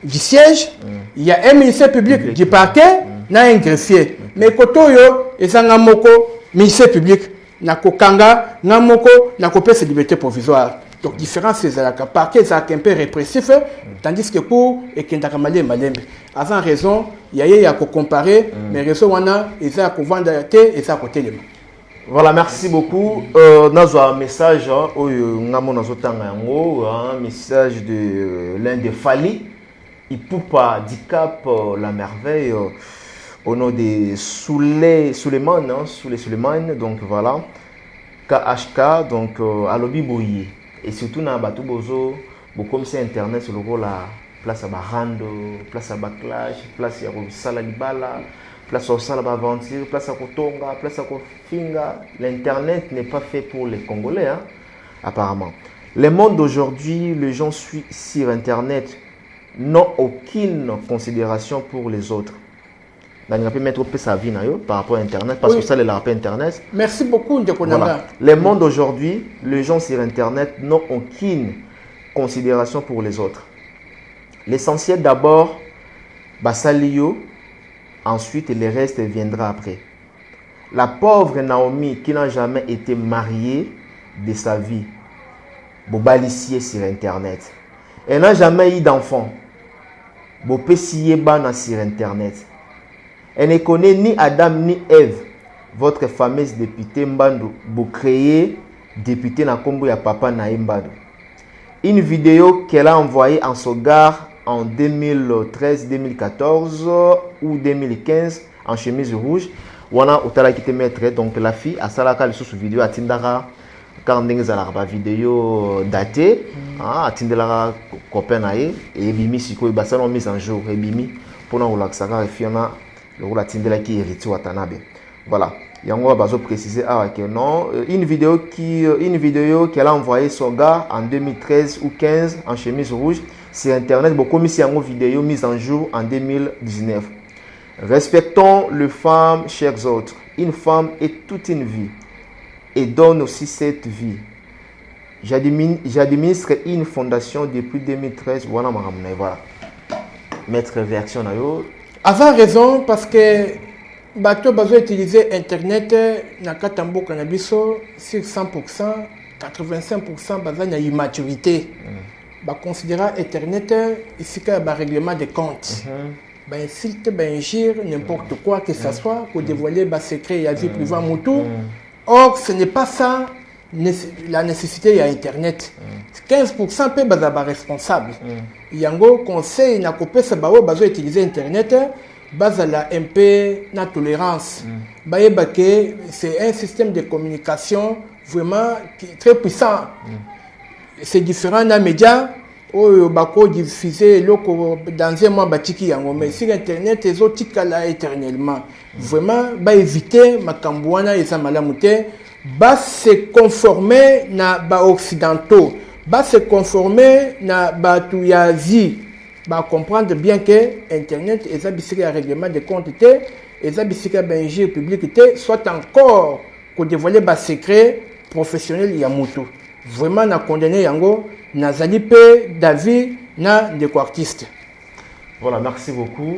Speaker 1: du siège, il y a un ministère public du parquet, na un greffier. Mais kotoyo ezanga moko ministère public na kokanga na moko na kopesa liberté provisoire. Donc différence c'est la parquet ça un peu répressif tandis que pour et kendaka malembe. Avant raison, il y a comparer mais raison wana eza ko vendre té et ça côté les.
Speaker 2: Voilà, merci beaucoup. Nous avons un message, un message de l'un des Fali, Ipupa Dicap, la merveille, au nom de Suleiman, donc voilà, KHK, donc à Lobi Bouyi. Et surtout dans Batou Bozo, comme c'est Internet, sur le rôle la place à Barando, place à Baclash, place à Salalibala. Place au Salabaventure, place à Kotonga, place à Kofinga. L'Internet n'est pas fait pour les Congolais, hein, apparemment. Le monde d'aujourd'hui, les gens sur Internet n'ont aucune considération pour les autres. On peut mettre sa vie par rapport à Internet, parce que ça, les rappels Internet.
Speaker 1: Merci beaucoup, Ndekonanga.
Speaker 2: Voilà. Le monde d'aujourd'hui, les gens sur Internet n'ont aucune considération pour les autres. L'essentiel d'abord, Basalio. Ensuite, le reste viendra après. La pauvre Naomi qui n'a jamais été mariée de sa vie, Bobalissier sur Internet. Elle n'a jamais eu d'enfant. Bopessier Bana sur Internet. Elle ne connaît ni Adam ni Ève. Votre fameuse députée Mbando, vous créez député na Kombo ya papa na Mbando. Une vidéo qu'elle a envoyée en Sogar en 2013, 2014 ou 2015 en chemise rouge. Wana otala qui te mettre donc la fille a salaka le sous vidéo atindara quand ndenge za la vidéo datée atindela copain nae et bimi siko ba salon mise en jour et bimi pour na relaxaka fiona le rola atindela qui hérité watanabe. Voilà. Yango bazo préciser que non une vidéo qu'elle a envoyée son gars en 2013 ou 15 en chemise rouge sur Internet, beaucoup mis en vidéo mise en jour en 2019. Respectons les femmes, chers autres. Une femme est toute une vie et donne aussi cette vie. J'administre une fondation depuis 2013. Voilà. Mettre version na yo.
Speaker 1: Avant raison parce que bateau besoin utiliser Internet na katambo cannabis sur 100%, 85% besoin na immaturité. Bah considérer Internet ici qu'il y a un règlement de compte. Ben insulte, ben injure, n'importe quoi que ce soit pour dévoiler bah secret et la vie privée à Moutou. Or ce n'est pas ça la nécessité à Internet. 15% peut être responsable. Il y a un conseil n'a coupé ça bah besoin utiliser Internet. Base la MP na tolérance. Que c'est un système de communication vraiment très puissant. C'est différent dans les médias où bako diffuser dans un mois batiki yango mais sur Internet les autres là éternellement. Vraiment éviter makambouana et samalamute se conformer na ba occidentaux se conformer na ba tuyazi comprendre bien que Internet est un règlement de compte et un benjir public soit encore pour dévoiler des secrets professionnels yamutu. Vraiment na condamné yango na zalipe David na des artistes.
Speaker 2: Voilà, merci beaucoup.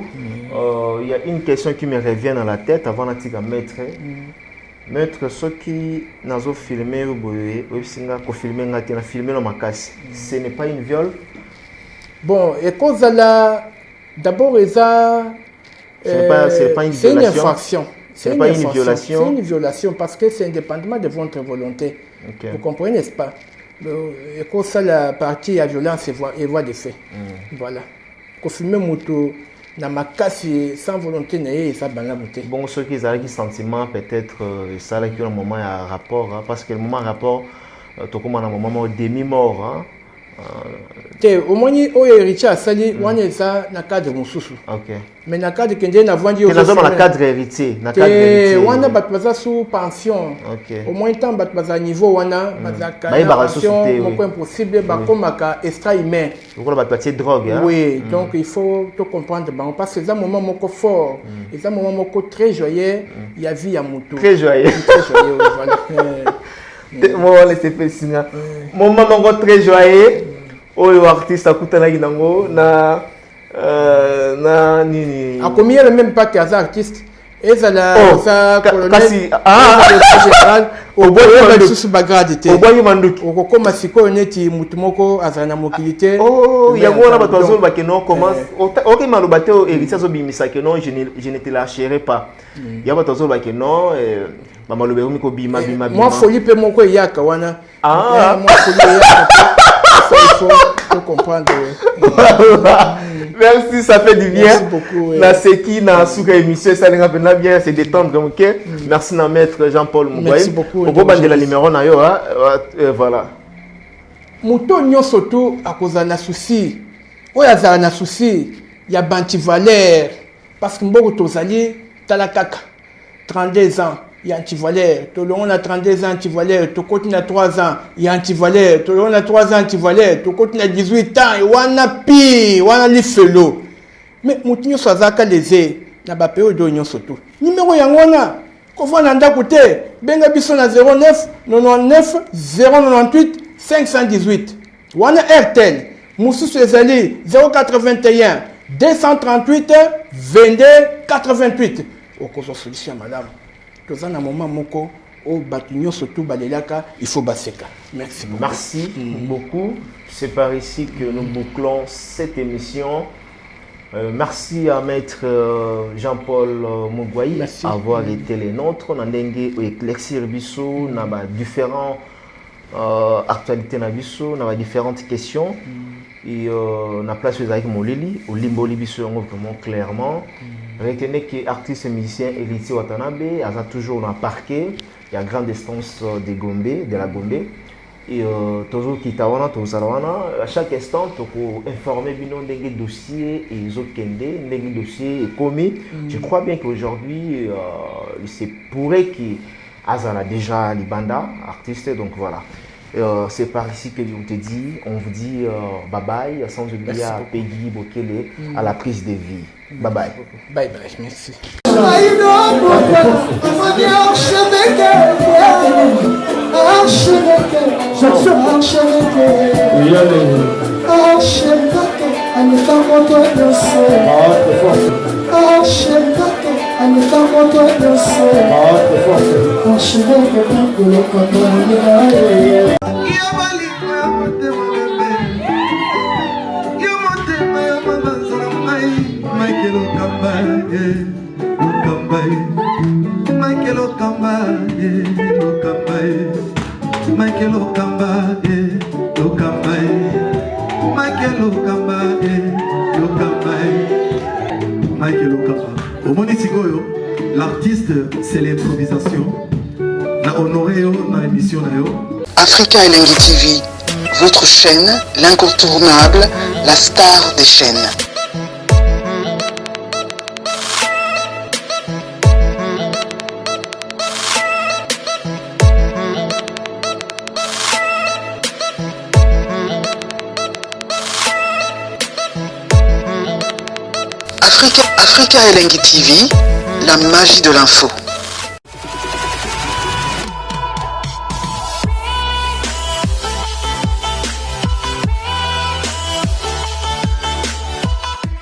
Speaker 2: Il y a une question qui me revient dans la tête avant de mettre. Maître, ceux qui n'ont filmé ou filmé dans ma casse, ce n'est pas une viol. Bon, et cause là, d'abord, c'est pas une violation.
Speaker 1: C'est une infraction.
Speaker 2: C'est pas une violation.
Speaker 1: C'est une violation parce que c'est indépendamment de votre volonté. Okay. Vous comprenez, n'est-ce pas? Et cause ça, la partie à violence et voie de fait. Voilà. Qu'on filme moto na makasi sans volonté et ça banla beauté.
Speaker 2: Bon, ceux qui ont des sentiments, peut-être, ça là qui a un moment à rapport, hein, parce que le moment à rapport, tout comme un moment demi-mort. Hein.
Speaker 1: Au moins, au héritier a sali, on est ça dans le cadre de Moussoussou. Mais dans le cadre de la voie de
Speaker 2: dans le cadre héritier.
Speaker 1: On a battu sous pension. Au moins, tant battu niveau, on a pension, mon impossible, comme un extra humain.
Speaker 2: Vous avez battu drogue.
Speaker 1: Oui, donc il faut tout comprendre. Parce que c'est un moment fort, c'est un moment très joyeux. Il y a vie à Moutou.
Speaker 2: Très joyeux.
Speaker 1: Très joyeux, voilà.
Speaker 2: Moi, laissez faire signe. Mon maman est très joyeux. Oh, artiste à Koutana Ginango. Na nini.
Speaker 1: A combien même pas qu'un artiste? Et ça la colonel.
Speaker 2: Général.
Speaker 1: Au bout de sous bagradité.
Speaker 2: Au bout de manduki.
Speaker 1: Au comme si coloneti mutumoko azana mokilité.
Speaker 2: Oh, il y a moi là bas toi que non commence. OK malobate au héritier zo bimisa que non je ne te lâcherai pas. Il y a bas toi que non mama lobero miko bima.
Speaker 1: Moi folie pe moko yaka wana. Moi folie yaka. Il faut comprendre.
Speaker 2: Merci, ça fait du bien.
Speaker 1: Merci beaucoup.
Speaker 2: La Seki, na Souka émission, ça nous bien, bien se détendre. Ok. Merci à maître Jean-Paul Mougoy.
Speaker 1: Merci beaucoup.
Speaker 2: Au beau de la numéro na yo, voilà.
Speaker 1: Moto nyonso to akoza na souci. Oya za na souci, ya banti valeur parce que mboko tozali talakaka 32 ans. Il y a anti-valeur. Tout le monde a 32 ans anti-valeur. Tout le monde a 3 ans. Il y a anti-valeur. Tout le monde a 3 ans anti-valeur. Tout le monde a 18 ans. Il y a pi. Il y a l'ifelo. Mais moutinho swazaka leze. Na ba période d'union surtout. Numéro yangona. Kofo nanda koute. Benga biso na 09 99 098 518. Wana Airtel. Moussus ezali 081 238 22 88. Okozo solution madame. Dans un moment moko au batunyo surtout balelaka il faut baseka. Merci beaucoup.
Speaker 2: Merci beaucoup. C'est par ici que nous bouclons cette émission. Merci à maître Jean-Paul Mougoy d'avoir été les nôtres. Nous avons éclairci biso na différentes actualités na biso, na différentes questions. Et na place avec Moleli, au Limboli biso vraiment clairement. Retenez que artiste et musicien héritier Watanabe a toujours dans le parquet, il y a grande distance de Gombe, de la Gombe. Et toujours qui tawana, à chaque instant, tu peux informer des dossiers et les autres des dossiers et commis. Je crois bien qu'aujourd'hui, c'est pourrait qu'il a déjà les bandas artistes, donc voilà. C'est par ici que on vous dit bye bye, sans oublier à Peggy Bokele à la prise de vie. Bye bye.
Speaker 1: Bye bye, merci.
Speaker 4: L'artiste, c'est l'improvisation. Na honoré dans l'émission.
Speaker 5: Africa Elengi TV, votre chaîne, l'incontournable, la star des chaînes. Africa Elengi TV, la magie de l'info.